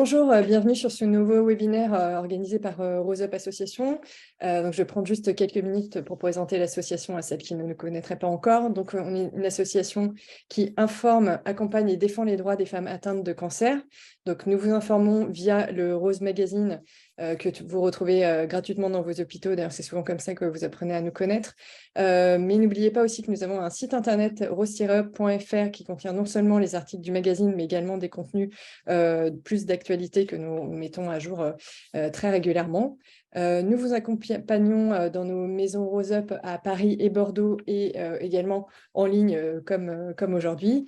Bonjour, bienvenue sur ce nouveau webinaire organisé par Rose Up Association. Donc, je vais prendre juste quelques minutes pour présenter l'association à celles qui ne nous connaîtraient pas encore. Donc, on est une association qui informe, accompagne et défend les droits des femmes atteintes de cancer. Donc, nous vous informons via le Rose Magazine que vous retrouvez gratuitement dans vos hôpitaux. D'ailleurs, c'est souvent comme ça que vous apprenez à nous connaître. Mais n'oubliez pas aussi que nous avons un site internet rose-up.fr qui contient non seulement les articles du magazine, mais également des contenus plus d'actualités que nous mettons à jour très régulièrement. Nous vous accompagnons dans nos maisons Rose Up à Paris et Bordeaux et également en ligne comme aujourd'hui.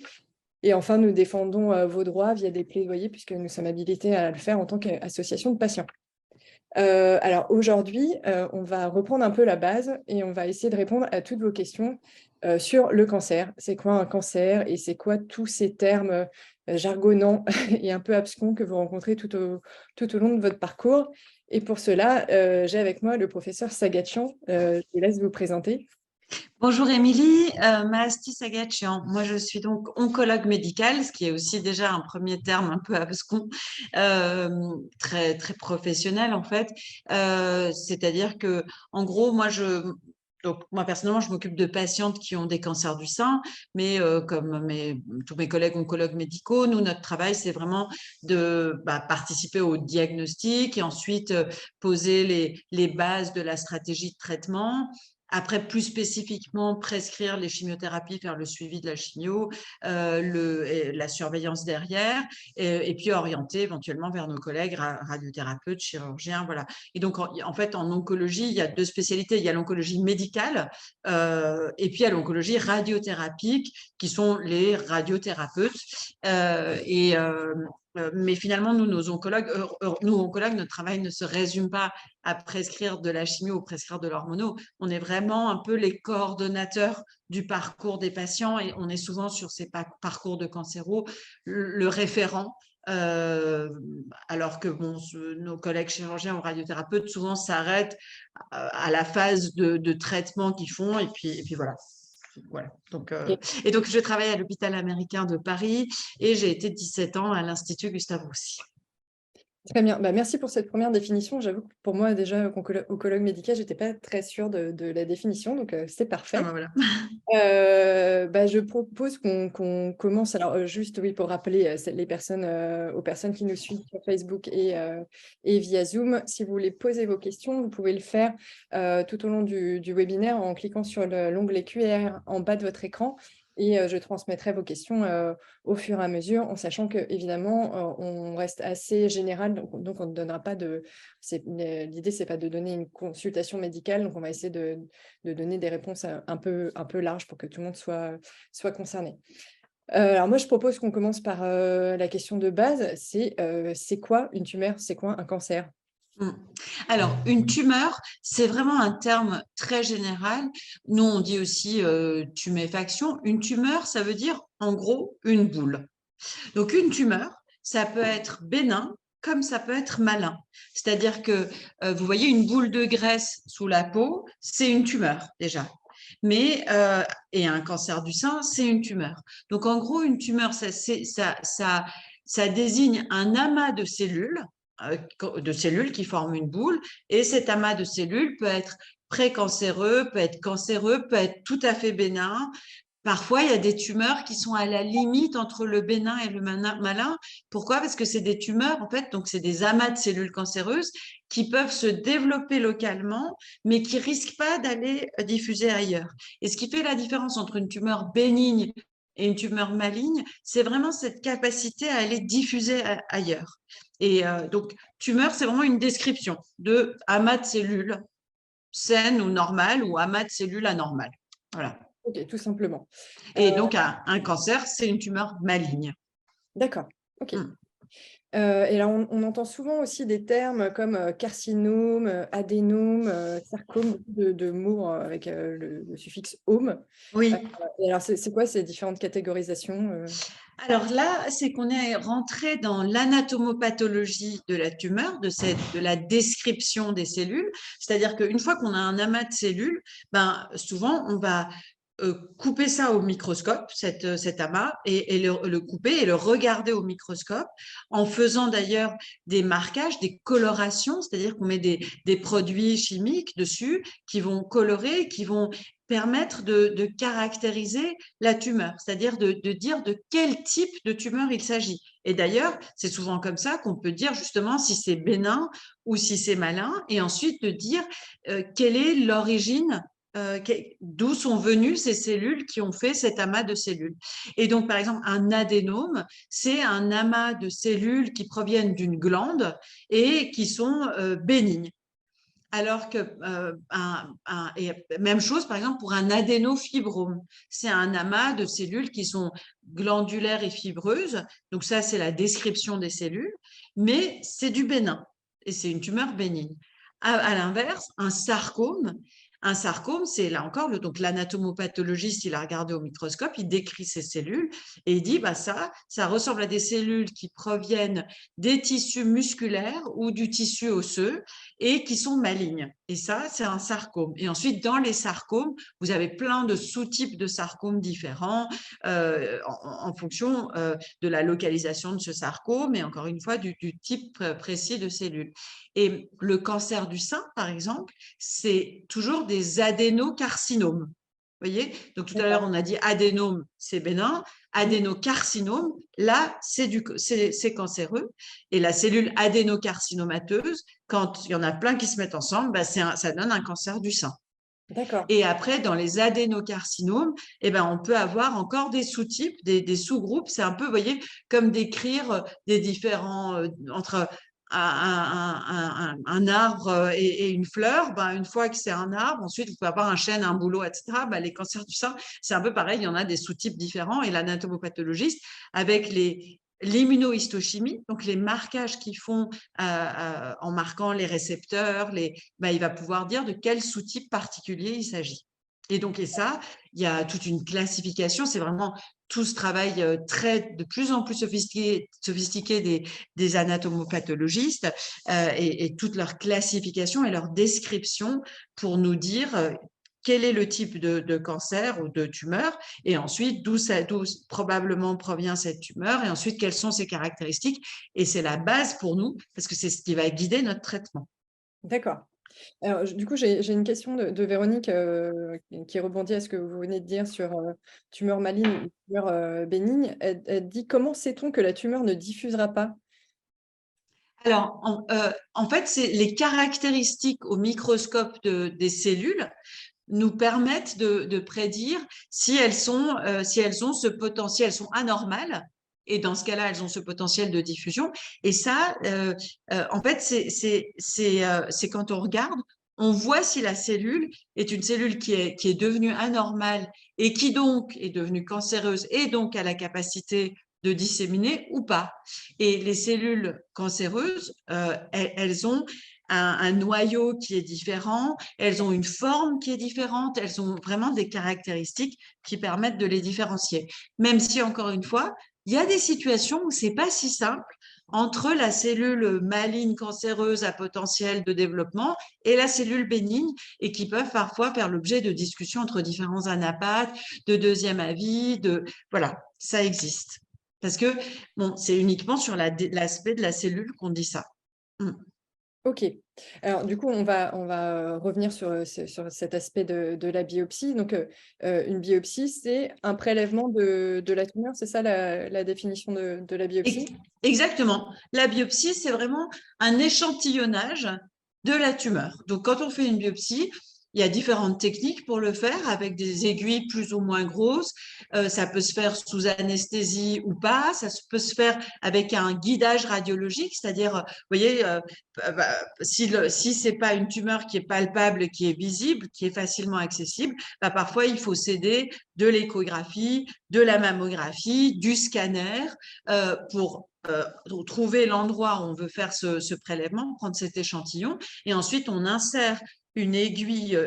Et enfin, nous défendons vos droits via des plaidoyers puisque nous sommes habilités à le faire en tant qu'association de patients. Alors aujourd'hui, on va reprendre un peu la base et on va essayer de répondre à toutes vos questions sur le cancer. C'est quoi un cancer et c'est quoi tous ces termes jargonnants et un peu abscons que vous rencontrez tout au long de votre parcours. Et pour cela, j'ai avec moi le professeur Sagatchian. Je vous laisse vous présenter. Bonjour Émilie, Mahasti Sagatchian. Moi, je suis donc oncologue médical, ce qui est aussi déjà un premier terme un peu abscon, très très professionnel en fait. C'est-à-dire que, en gros, moi personnellement, je m'occupe de patientes qui ont des cancers du sein, mais comme tous mes collègues oncologues médicaux, nous, notre travail, c'est vraiment de participer au diagnostic et ensuite poser les bases de la stratégie de traitement. Après, plus spécifiquement, prescrire les chimiothérapies, faire le suivi de la chimio, la surveillance derrière, et puis orienter éventuellement vers nos collègues radiothérapeutes, chirurgiens, voilà. Et donc, en fait, en oncologie, il y a deux spécialités. Il y a l'oncologie médicale et puis il y a l'oncologie radiothérapique, qui sont les radiothérapeutes. Mais finalement, nous, oncologues, notre travail ne se résume pas à prescrire de la chimio ou prescrire de l'hormono. On est vraiment un peu les coordonnateurs du parcours des patients et on est souvent sur ces parcours de cancéro le référent. Alors que nos collègues chirurgiens ou radiothérapeutes souvent s'arrêtent à la phase de traitement qu'ils font et puis voilà. Voilà. Donc, et donc, je travaille à l'hôpital américain de Paris et j'ai été 17 ans à l'Institut Gustave Roussy. Très bien. Merci pour cette première définition. J'avoue que pour moi, déjà, oncologue médical, je n'étais pas très sûre de la définition, donc c'est Ah parfait. ben voilà. Je propose qu'on commence. Alors, juste oui, pour rappeler les personnes, aux personnes qui nous suivent sur Facebook et via Zoom, si vous voulez poser vos questions, vous pouvez le faire tout au long du webinaire en cliquant sur l'onglet QR en bas de votre écran. Et je transmettrai vos questions au fur et à mesure, en sachant que évidemment, on reste assez général, donc on ne donnera pas de. L'idée, c'est pas de donner une consultation médicale, donc on va essayer de donner des réponses un peu larges pour que tout le monde soit concerné. Alors moi, je propose qu'on commence par la question de base, c'est quoi une tumeur, c'est quoi un cancer? Alors, une tumeur, c'est vraiment un terme très général. Nous, on dit aussi tuméfaction. Une tumeur, ça veut dire en gros une boule. Donc, une tumeur, ça peut être bénin comme ça peut être malin. C'est-à-dire que vous voyez une boule de graisse sous la peau, c'est une tumeur déjà. Mais et un cancer du sein, c'est une tumeur. Donc, en gros, une tumeur, ça désigne un amas de cellules qui forment une boule, et cet amas de cellules peut être précancéreux, peut être cancéreux, peut être tout à fait bénin. Parfois, il y a des tumeurs qui sont à la limite entre le bénin et le malin. Pourquoi? Parce que c'est des tumeurs, en fait, donc c'est des amas de cellules cancéreuses qui peuvent se développer localement, mais qui risquent pas d'aller diffuser ailleurs. Et ce qui fait la différence entre une tumeur bénigne et une tumeur maligne, c'est vraiment cette capacité à aller diffuser ailleurs. Et donc, tumeur, c'est vraiment une description de amas de cellules saines ou normales ou amas de cellules anormales. Voilà. Ok, tout simplement. Et donc, un cancer, c'est une tumeur maligne. D'accord, ok. Et là, on entend souvent aussi des termes comme carcinome, adénome, sarcome, beaucoup de mots avec le suffixe -ome. Oui. Et alors, c'est quoi ces différentes catégorisations Alors là, c'est qu'on est rentré dans l'anatomopathologie de la tumeur, de la description des cellules. C'est-à-dire qu'une fois qu'on a un amas de cellules, souvent, on va couper ça au microscope, cet amas, et le couper et le regarder au microscope, en faisant d'ailleurs des marquages, des colorations, c'est-à-dire qu'on met des produits chimiques dessus qui vont colorer, qui vont permettre de caractériser la tumeur, c'est-à-dire de dire de quel type de tumeur il s'agit. Et d'ailleurs, c'est souvent comme ça qu'on peut dire justement si c'est bénin ou si c'est malin, et ensuite de dire quelle est l'origine, d'où sont venues ces cellules qui ont fait cet amas de cellules. Et donc, par exemple, un adénome, c'est un amas de cellules qui proviennent d'une glande et qui sont bénignes. Alors que, et même chose, par exemple, pour un adénofibrome. C'est un amas de cellules qui sont glandulaires et fibreuses. Donc ça, c'est la description des cellules, mais c'est du bénin et c'est une tumeur bénigne. À l'inverse, un sarcome, c'est là encore, donc l'anatomopathologiste, il a regardé au microscope, il décrit ces cellules et il dit, bah ça ressemble à des cellules qui proviennent des tissus musculaires ou du tissu osseux et qui sont malignes. Et ça, c'est un sarcome. Et ensuite, dans les sarcomes, vous avez plein de sous-types de sarcomes différents en fonction de la localisation de ce sarcome et encore une fois, du type précis de cellules. Et le cancer du sein, par exemple, c'est toujours des adénocarcinomes. Vous voyez? Donc, tout à l'heure, on a dit adénome, c'est bénin. Adénocarcinome, là, c'est cancéreux. Et la cellule adénocarcinomateuse, quand il y en a plein qui se mettent ensemble, bah, ça donne un cancer du sein. D'accord. Et après, dans les adénocarcinomes, eh ben, on peut avoir encore des sous-types, des sous-groupes. C'est un peu, vous voyez, comme décrire des différents entre un arbre et une fleur. Ben, une fois que c'est un arbre, ensuite, vous pouvez avoir un chêne, un bouleau, etc. Ben, les cancers du sein, c'est un peu pareil. Il y en a des sous-types différents. Et l'anatomopathologiste, avec l'immunohistochimie, donc les marquages qu'ils font en marquant les récepteurs, il va pouvoir dire de quel sous-type particulier il s'agit. Et donc, ça, il y a toute une classification, c'est vraiment tout ce travail de plus en plus sophistiqué des anatomopathologistes et toute leur classification et leur description pour nous dire quel est le type de cancer ou de tumeur, et ensuite d'où probablement provient cette tumeur, et ensuite quelles sont ses caractéristiques. Et c'est la base pour nous, parce que c'est ce qui va guider notre traitement. D'accord. Alors, du coup, j'ai une question de Véronique qui rebondit à ce que vous venez de dire sur tumeur maligne ou tumeur bénigne. Elle dit: comment sait-on que la tumeur ne diffusera pas? Alors, en fait, c'est les caractéristiques au microscope des cellules nous permettent de prédire si elles ont ce potentiel, elles sont anormales. Et dans ce cas-là, elles ont ce potentiel de diffusion. Et ça, en fait, c'est quand on regarde, on voit si la cellule est une cellule qui est devenue anormale et qui donc est devenue cancéreuse et donc a la capacité de disséminer ou pas. Et les cellules cancéreuses, elles ont un noyau qui est différent, elles ont une forme qui est différente, elles ont vraiment des caractéristiques qui permettent de les différencier. Même si, encore une fois, il y a des situations où c'est pas si simple entre la cellule maligne cancéreuse à potentiel de développement et la cellule bénigne, et qui peuvent parfois faire l'objet de discussions entre différents anapathes, de deuxième avis, voilà, ça existe. Parce que bon, c'est uniquement sur l'aspect de la cellule qu'on dit ça. Ok. Alors, du coup, on va revenir sur cet aspect de la biopsie. Donc, une biopsie, c'est un prélèvement de la tumeur, c'est ça la définition de la biopsie? Exactement. La biopsie, c'est vraiment un échantillonnage de la tumeur. Donc, quand on fait une biopsie, il y a différentes techniques pour le faire, avec des aiguilles plus ou moins grosses. Ça peut se faire sous anesthésie ou pas. Ça peut se faire avec un guidage radiologique, c'est-à-dire, vous voyez, si c'est pas une tumeur qui est palpable, qui est visible, qui est facilement accessible, parfois il faut s'aider de l'échographie, de la mammographie, du scanner pour trouver l'endroit où on veut faire ce prélèvement, prendre cet échantillon, et ensuite on insère une aiguille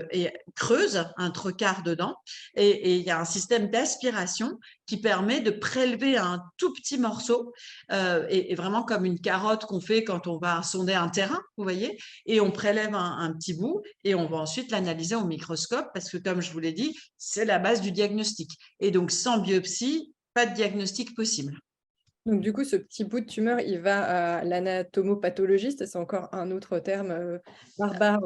creuse, un trocar dedans, et il y a un système d'aspiration qui permet de prélever un tout petit morceau, et vraiment comme une carotte qu'on fait quand on va sonder un terrain, vous voyez, et on prélève un petit bout et on va ensuite l'analyser au microscope parce que, comme je vous l'ai dit, c'est la base du diagnostic. Et donc, sans biopsie, pas de diagnostic possible. Donc, du coup, ce petit bout de tumeur, il va à l'anatomopathologiste. C'est encore un autre terme barbare.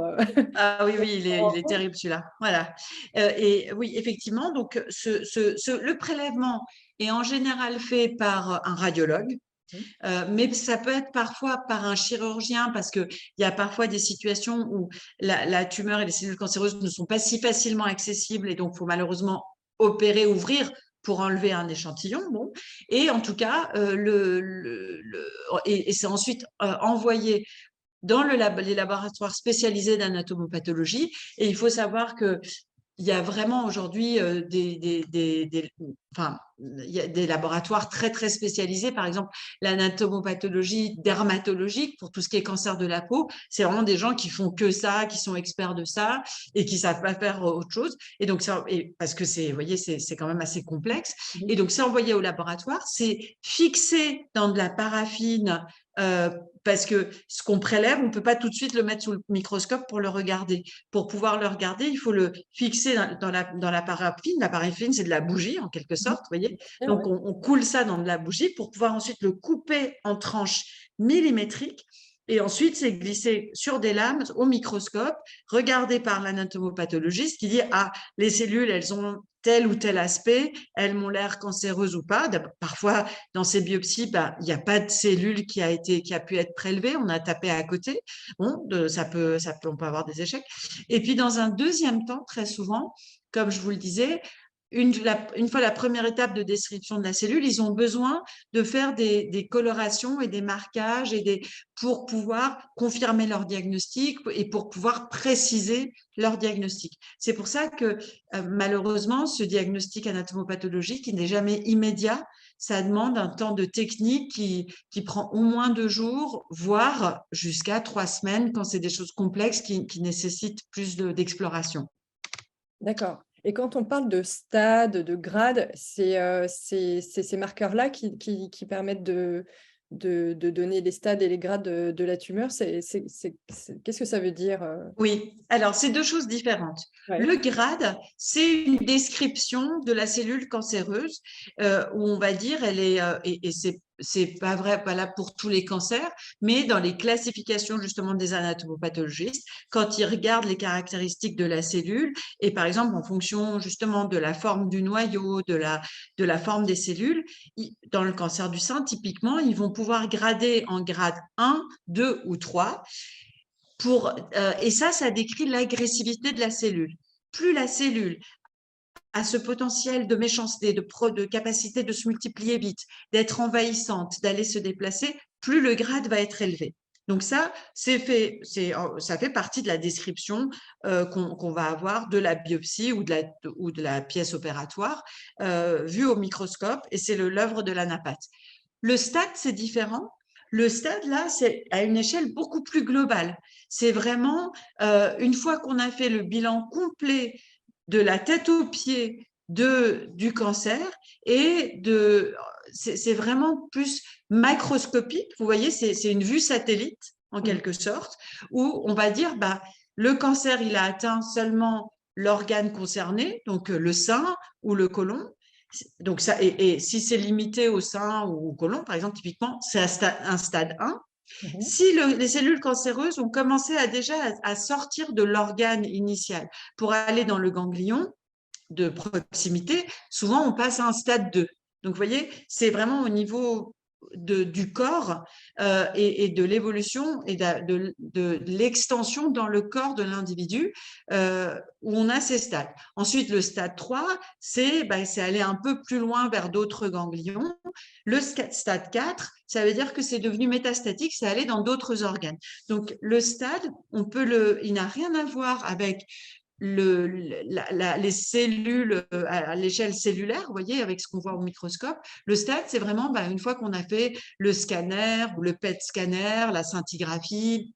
Ah oui, oui, il est terrible celui-là. Voilà. Et oui, effectivement, donc le prélèvement est en général fait par un radiologue, mais ça peut être parfois par un chirurgien parce qu'il y a parfois des situations où la tumeur et les cellules cancéreuses ne sont pas si facilement accessibles et donc il faut malheureusement opérer, ouvrir pour enlever un échantillon. Bon. Et en tout cas, et c'est ensuite envoyé dans les laboratoires spécialisés d'anatomopathologie. Et il faut savoir que il y a vraiment aujourd'hui enfin, il y a des laboratoires très, très spécialisés. Par exemple, l'anatomopathologie dermatologique, pour tout ce qui est cancer de la peau, c'est vraiment des gens qui font que ça, qui sont experts de ça et qui savent pas faire autre chose. Et donc, parce que vous voyez, c'est quand même assez complexe. Et donc, c'est envoyé au laboratoire, c'est fixé dans de la paraffine, parce que ce qu'on prélève, on ne peut pas tout de suite le mettre sous le microscope pour le regarder. Pour pouvoir le regarder, il faut le fixer dans la paraffine. La paraffine, c'est de la bougie, en quelque sorte, vous voyez. Donc, on coule ça dans de la bougie pour pouvoir ensuite le couper en tranches millimétriques. Et ensuite, c'est glissé sur des lames au microscope, regardé par l'anatomopathologiste qui dit « Ah, les cellules, elles ont tel ou tel aspect, elles m'ont l'air cancéreuses ou pas. » Parfois, dans ces biopsies, il n'y a pas de cellule qui a pu être prélevée, on a tapé à côté. Bon, on peut avoir des échecs. Et puis, dans un deuxième temps, très souvent, comme je vous le disais, une fois la première étape de description de la cellule, ils ont besoin de faire des colorations et des marquages pour pouvoir confirmer leur diagnostic et pour pouvoir préciser leur diagnostic. C'est pour ça que malheureusement, ce diagnostic anatomopathologique, il n'est jamais immédiat. Ça demande un temps de technique qui prend au moins 2 jours, voire jusqu'à 3 semaines quand c'est des choses complexes qui nécessitent plus d'exploration. D'accord. Et quand on parle de stade, de grade, c'est ces marqueurs-là qui permettent de donner les stades et les grades de la tumeur. Qu'est-ce que ça veut dire Oui, alors c'est 2 choses différentes. Ouais. Le grade, c'est une description de la cellule cancéreuse où on va dire, elle est, et c'est pas vrai, pas là pour tous les cancers, mais dans les classifications justement des anatomopathologistes, quand ils regardent les caractéristiques de la cellule, et par exemple en fonction justement de la forme du noyau, de la forme des cellules, dans le cancer du sein, typiquement, ils vont pouvoir grader en grade 1, 2 ou 3. Et ça décrit l'agressivité de la cellule. Plus la cellule a ce potentiel de méchanceté, de capacité de se multiplier vite, d'être envahissante, d'aller se déplacer, plus le grade va être élevé. Donc ça, ça fait partie de la description qu'on va avoir de la biopsie ou de la pièce opératoire vue au microscope, et c'est l'œuvre de l'anapathe. Le stade, c'est différent. Le stade, là, c'est à une échelle beaucoup plus globale. C'est vraiment, une fois qu'on a fait le bilan complet de la tête aux pieds du cancer, et c'est vraiment plus macroscopique. Vous voyez, c'est une vue satellite, en quelque sorte, où on va dire, le cancer, il a atteint seulement l'organe concerné, donc le sein ou le côlon. Donc ça, et si c'est limité au sein ou au côlon, par exemple, typiquement, c'est un stade 1. Si les cellules cancéreuses ont commencé déjà à sortir de l'organe initial pour aller dans le ganglion de proximité, souvent on passe à un stade 2. Donc, vous voyez, c'est vraiment au niveau du corps et de l'évolution et de l'extension dans le corps de l'individu où on a ces stades. Ensuite, le stade 3, c'est aller un peu plus loin vers d'autres ganglions. Le stade 4, ça veut dire que c'est devenu métastatique, c'est allé dans d'autres organes. Donc, le stade, il n'a rien à voir avec les cellules à l'échelle cellulaire, vous voyez, avec ce qu'on voit au microscope. Le stade, c'est vraiment une fois qu'on a fait le scanner ou le PET scanner, la scintigraphie,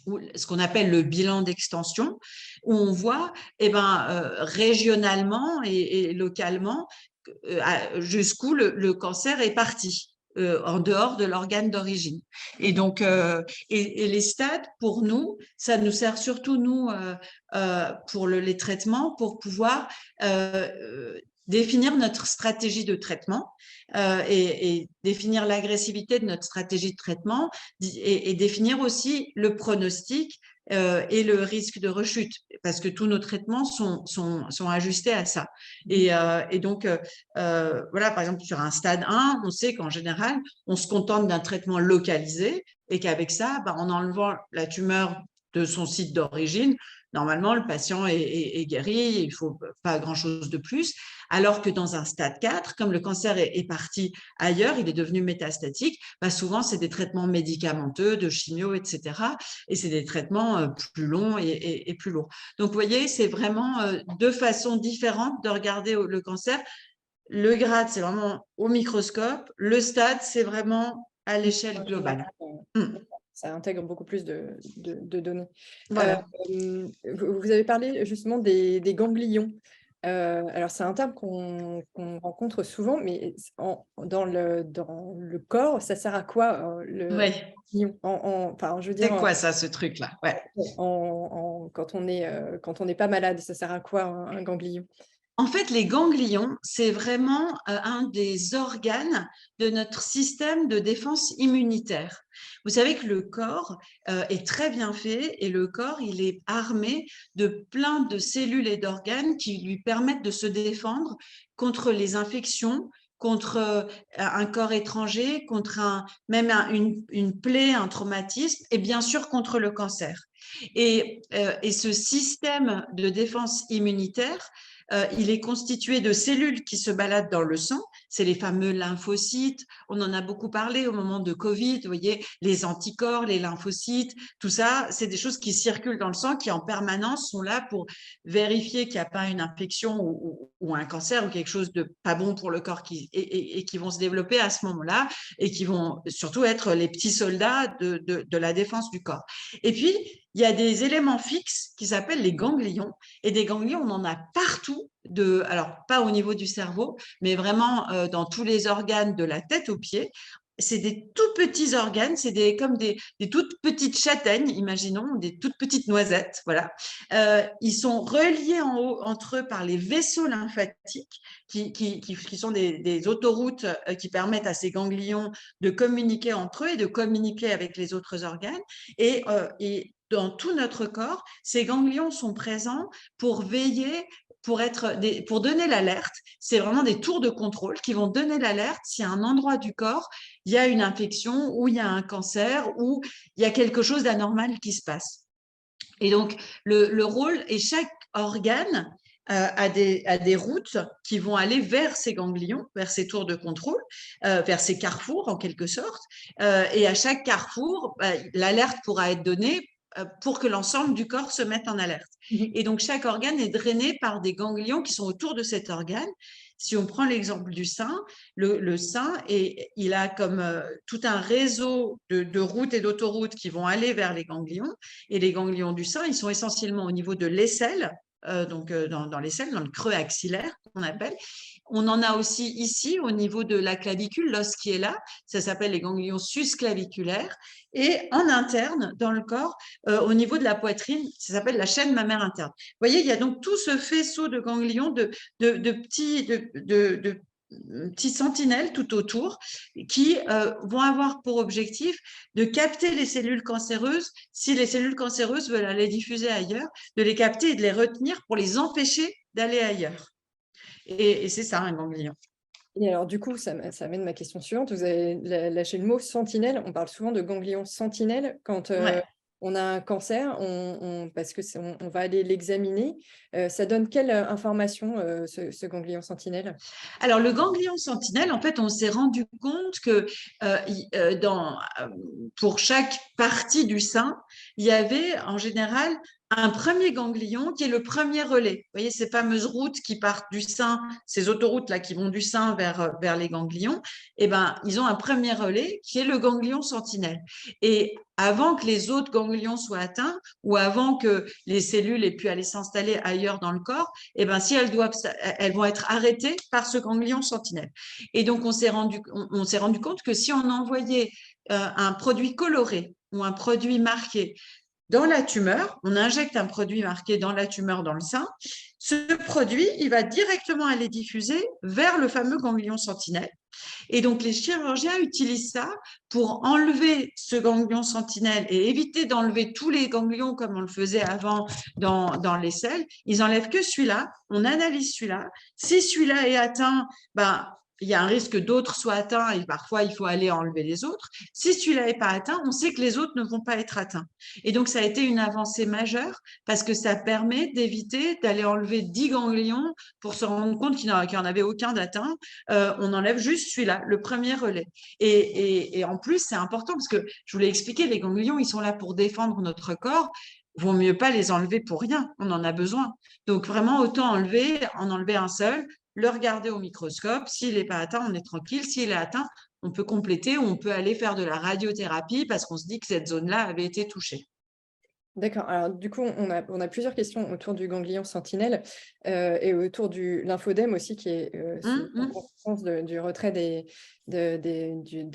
ou ce qu'on appelle le bilan d'extension, où on voit régionalement et localement jusqu'où le cancer est parti. En dehors de l'organe d'origine. Et donc, et les stades, pour nous, ça nous sert surtout, nous, pour les traitements, pour pouvoir définir notre stratégie de traitement et définir l'agressivité de notre stratégie de traitement et définir aussi le pronostic et le risque de rechute, parce que tous nos traitements sont ajustés à ça. Et donc, voilà, par exemple, sur un stade 1, on sait qu'en général, on se contente d'un traitement localisé et qu'avec ça, en enlevant la tumeur de son site d'origine, normalement, le patient est guéri, il ne faut pas grand-chose de plus. Alors que dans un stade 4, comme le cancer est parti ailleurs, il est devenu métastatique, souvent, c'est des traitements médicamenteux, de chimio, etc. Et c'est des traitements plus longs et plus lourds. Donc, vous voyez, c'est vraiment deux façons différentes de regarder le cancer. Le grade, c'est vraiment au microscope. Le stade, c'est vraiment à l'échelle globale. Ça intègre beaucoup plus de données. Voilà. Vous avez parlé justement des ganglions. Alors, c'est un terme qu'on rencontre souvent, mais dans le corps, ça sert à quoi le Ouais. ganglion enfin, je veux C'est dire, quoi ça, ce truc-là? Ouais. quand on n'est pas malade, ça sert à quoi un ganglion? En fait, les ganglions, c'est vraiment un des organes de notre système de défense immunitaire. Vous savez que le corps est très bien fait et le corps, il est armé de plein de cellules et d'organes qui lui permettent de se défendre contre les infections, contre un corps étranger, contre une plaie, un traumatisme et bien sûr contre le cancer. Et ce système de défense immunitaire, il est constitué de cellules qui se baladent dans le sang, c'est les fameux lymphocytes. On en a beaucoup parlé au moment de Covid, vous voyez, les anticorps, les lymphocytes, tout ça, c'est des choses qui circulent dans le sang, qui en permanence sont là pour vérifier qu'il n'y a pas une infection ou un cancer ou quelque chose de pas bon pour le corps et qui vont se développer à ce moment-là et qui vont surtout être les petits soldats de la défense du corps. Et puis, il y a des éléments fixes qui s'appellent les ganglions. Et des ganglions, on en a partout, alors pas au niveau du cerveau, mais vraiment dans tous les organes de la tête aux pieds. C'est des tout petits organes, c'est comme des toutes petites châtaignes, imaginons, des toutes petites noisettes, voilà. Ils sont reliés en haut entre eux par les vaisseaux lymphatiques qui sont des autoroutes qui permettent à ces ganglions de communiquer entre eux et de communiquer avec les autres organes. Et dans tout notre corps, ces ganglions sont présents pour veiller, pour donner l'alerte. C'est vraiment des tours de contrôle qui vont donner l'alerte si à un endroit du corps, il y a une infection ou il y a un cancer ou il y a quelque chose d'anormal qui se passe. Et donc, le rôle, et chaque organe a des routes qui vont aller vers ces ganglions, vers ces tours de contrôle, vers ces carrefours en quelque sorte. Et à chaque carrefour, l'alerte pourra être donnée pour que l'ensemble du corps se mette en alerte. Et donc, chaque organe est drainé par des ganglions qui sont autour de cet organe. Si on prend l'exemple du sein, le sein, il a comme tout un réseau de routes et d'autoroutes qui vont aller vers les ganglions. Et les ganglions du sein, ils sont essentiellement au niveau de l'aisselle, donc dans l'aisselle, dans le creux axillaire qu'on appelle. On en a aussi ici au niveau de la clavicule, l'os qui est là, ça s'appelle les ganglions susclaviculaires. Et en interne, dans le corps, au niveau de la poitrine, ça s'appelle la chaîne mammaire interne. Vous voyez, il y a donc tout ce faisceau de ganglions, de petits sentinelles tout autour qui vont avoir pour objectif de capter les cellules cancéreuses. Si les cellules cancéreuses veulent aller diffuser ailleurs, de les capter et de les retenir pour les empêcher d'aller ailleurs. Et c'est ça, un ganglion. Et alors, du coup, ça amène ma question suivante. Vous avez lâché le mot sentinelle. On parle souvent de ganglion sentinelle quand on a un cancer, parce que on va aller l'examiner. Ça donne quelle information, ce ganglion sentinelle? Alors, le ganglion sentinelle, en fait, on s'est rendu compte que pour chaque partie du sein, il y avait en général un premier ganglion qui est le premier relais. Vous voyez ces fameuses routes qui partent du sein, ces autoroutes-là qui vont du sein vers les ganglions, eh ben, ils ont un premier relais qui est le ganglion sentinelle. Et avant que les autres ganglions soient atteints ou avant que les cellules aient pu aller s'installer ailleurs dans le corps, eh ben, si elles vont être arrêtées par ce ganglion sentinelle. Et donc, on s'est rendu compte que si on envoyait un produit coloré ou un produit marqué dans la tumeur, on injecte un produit marqué dans la tumeur dans le sein. Ce produit, il va directement aller diffuser vers le fameux ganglion sentinelle. Et donc, les chirurgiens utilisent ça pour enlever ce ganglion sentinelle et éviter d'enlever tous les ganglions comme on le faisait avant dans les selles. Ils enlèvent que celui-là, on analyse celui-là. Si celui-là est atteint, ben, il y a un risque que d'autres soient atteints et parfois il faut aller enlever les autres. Si celui-là n'est pas atteint, on sait que les autres ne vont pas être atteints. Et donc, ça a été une avancée majeure parce que ça permet d'éviter d'aller enlever 10 ganglions pour se rendre compte qu'il n'y en avait aucun d'atteint. On enlève juste celui-là, le premier relais. Et en plus, c'est important parce que je vous l'ai expliqué, les ganglions, ils sont là pour défendre notre corps. Vaut mieux pas les enlever pour rien, on en a besoin. Donc vraiment, autant en enlever un seul, le regarder au microscope. S'il n'est pas atteint, on est tranquille. S'il est atteint, on peut compléter ou on peut aller faire de la radiothérapie parce qu'on se dit que cette zone-là avait été touchée. D'accord. Alors, du coup, on a plusieurs questions autour du ganglion sentinelle et autour du lymphodème aussi, qui est en conséquence du retrait des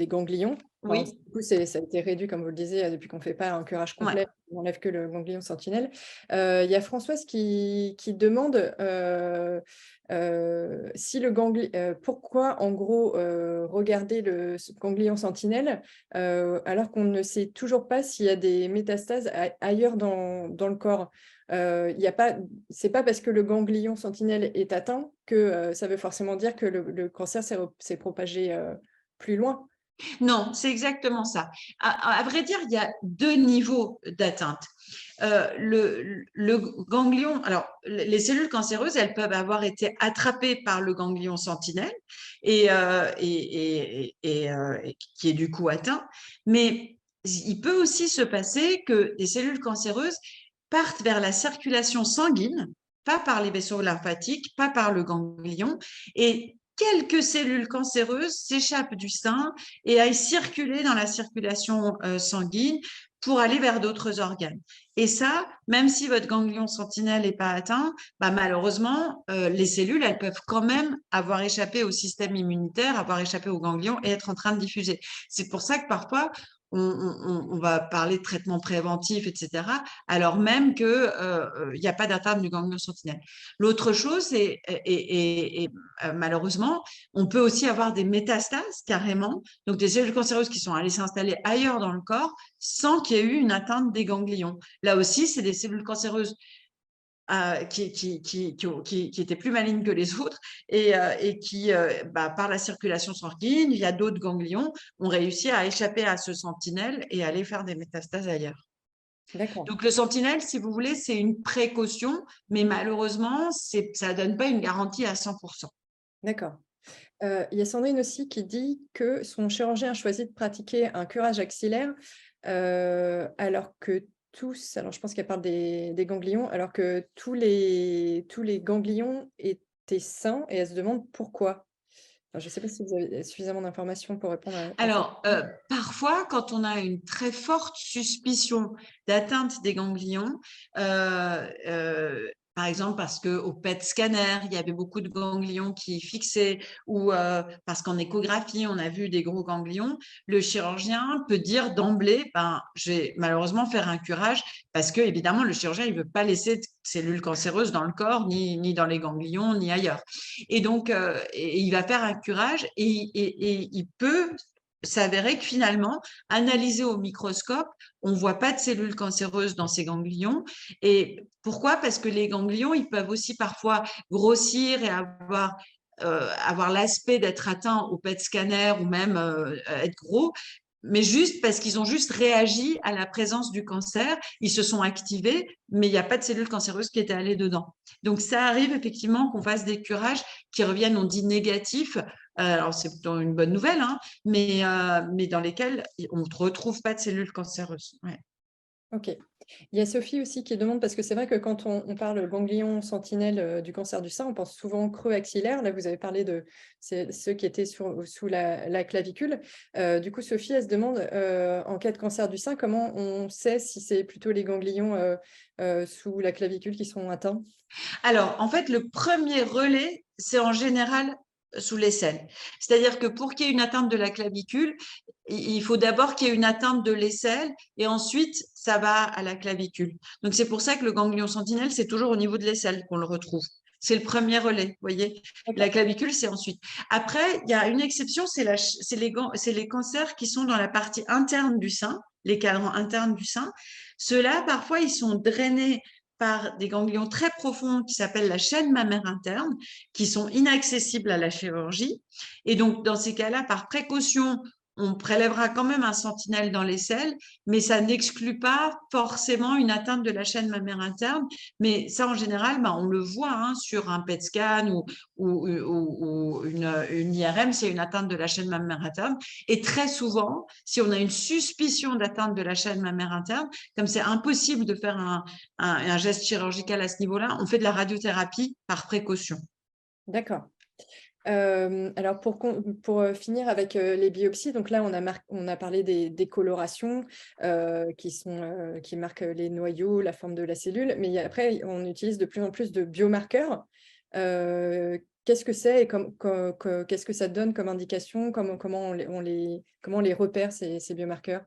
ganglions. Alors, Oui, du coup, ça a été réduit, comme vous le disiez, depuis qu'on ne fait pas un curage ouais. complet, on n'enlève que le ganglion sentinelle. Il y a Françoise qui demande si pourquoi, en gros, regarder ce ganglion sentinelle alors qu'on ne sait toujours pas s'il y a des métastases ailleurs dans le corps. C'est pas parce que le ganglion sentinelle est atteint que ça veut forcément dire que le cancer s'est propagé plus loin. Non, c'est exactement ça. À vrai dire, il y a deux niveaux d'atteinte. Le ganglion, alors les cellules cancéreuses, elles peuvent avoir été attrapées par le ganglion sentinelle et qui est du coup atteint, mais il peut aussi se passer que des cellules cancéreuses partent vers la circulation sanguine, pas par les vaisseaux lymphatiques, pas par le ganglion, et quelques cellules cancéreuses s'échappent du sein et aillent circuler dans la circulation sanguine pour aller vers d'autres organes. Et ça, même si votre ganglion sentinelle n'est pas atteint, bah malheureusement, les cellules, elles peuvent quand même avoir échappé au système immunitaire, avoir échappé au ganglion et être en train de diffuser. C'est pour ça que parfois, on va parler de traitement préventif, etc., alors même qu'il n'y a pas d'atteinte du ganglion sentinelle. L'autre chose, c'est, malheureusement, on peut aussi avoir des métastases carrément, donc des cellules cancéreuses qui sont allées s'installer ailleurs dans le corps sans qu'il y ait eu une atteinte des ganglions. Là aussi, c'est des cellules cancéreuses qui étaient plus malignes que les autres et qui, par la circulation sanguine, il y a d'autres ganglions, ont réussi à échapper à ce sentinelle et aller faire des métastases ailleurs. D'accord, Donc, le sentinelle, si vous voulez, c'est une précaution, mais malheureusement, ça ne donne pas une garantie à 100%. d'accord. Il y a Sandrine aussi qui dit que son chirurgien a choisi de pratiquer un curage axillaire alors que alors je pense qu'elle parle des ganglions, alors que tous les ganglions étaient sains et elle se demande pourquoi. Alors, je ne sais pas si vous avez suffisamment d'informations pour répondre à cette Alors, parfois, quand on a une très forte suspicion d'atteinte des ganglions, par exemple parce qu'au PET scanner, il y avait beaucoup de ganglions qui fixaient ou parce qu'en échographie, on a vu des gros ganglions, le chirurgien peut dire d'emblée, je vais malheureusement faire un curage parce que, évidemment, le chirurgien, il ne veut pas laisser de cellules cancéreuses dans le corps, ni dans les ganglions, ni ailleurs. Et donc, il va faire un curage et il peut s'avérer que finalement, analysé au microscope, on ne voit pas de cellules cancéreuses dans ces ganglions. Et pourquoi? Parce que les ganglions, ils peuvent aussi parfois grossir et avoir l'aspect d'être atteints au PET scanner ou même être gros, mais juste parce qu'ils ont juste réagi à la présence du cancer, ils se sont activés, mais il n'y a pas de cellules cancéreuses qui étaient allées dedans. Donc, ça arrive effectivement qu'on fasse des curages qui reviennent, on dit négatifs. Alors, c'est plutôt une bonne nouvelle, hein, mais dans lesquels on ne retrouve pas de cellules cancéreuses. Ouais. Ok. Il y a Sophie aussi qui demande, parce que c'est vrai que quand on parle ganglion sentinelle du cancer du sein, on pense souvent creux axillaire. Là, vous avez parlé de ceux qui étaient sous la clavicule. Du coup, Sophie, elle se demande, en cas de cancer du sein, comment on sait si c'est plutôt les ganglions sous la clavicule qui sont atteints? Alors, en fait, le premier relais, c'est en général sous l'aisselle. C'est-à-dire que pour qu'il y ait une atteinte de la clavicule, il faut d'abord qu'il y ait une atteinte de l'aisselle et ensuite, ça va à la clavicule. Donc, c'est pour ça que le ganglion sentinelle, c'est toujours au niveau de l'aisselle qu'on le retrouve. C'est le premier relais, vous voyez. La clavicule, c'est ensuite. Après, il y a une exception, c'est les cancers qui sont dans la partie interne du sein, les cadrans internes du sein. Ceux-là, parfois, ils sont drainés par des ganglions très profonds qui s'appellent la chaîne mammaire interne, qui sont inaccessibles à la chirurgie. Et donc, dans ces cas-là, par précaution, on prélèvera quand même un sentinelle dans l'aisselle, mais ça n'exclut pas forcément une atteinte de la chaîne mammaire interne. Mais ça, en général, on le voit hein, sur un PET scan ou une IRM, c'est une atteinte de la chaîne mammaire interne. Et très souvent, si on a une suspicion d'atteinte de la chaîne mammaire interne, comme c'est impossible de faire un geste chirurgical à ce niveau-là, on fait de la radiothérapie par précaution. D'accord. Alors pour finir avec les biopsies, donc là on a parlé des colorations qui marquent les noyaux, la forme de la cellule, mais après on utilise de plus en plus de biomarqueurs. Qu'est-ce que c'est et qu'est-ce que ça donne comme indication, comment on les repère ces biomarqueurs?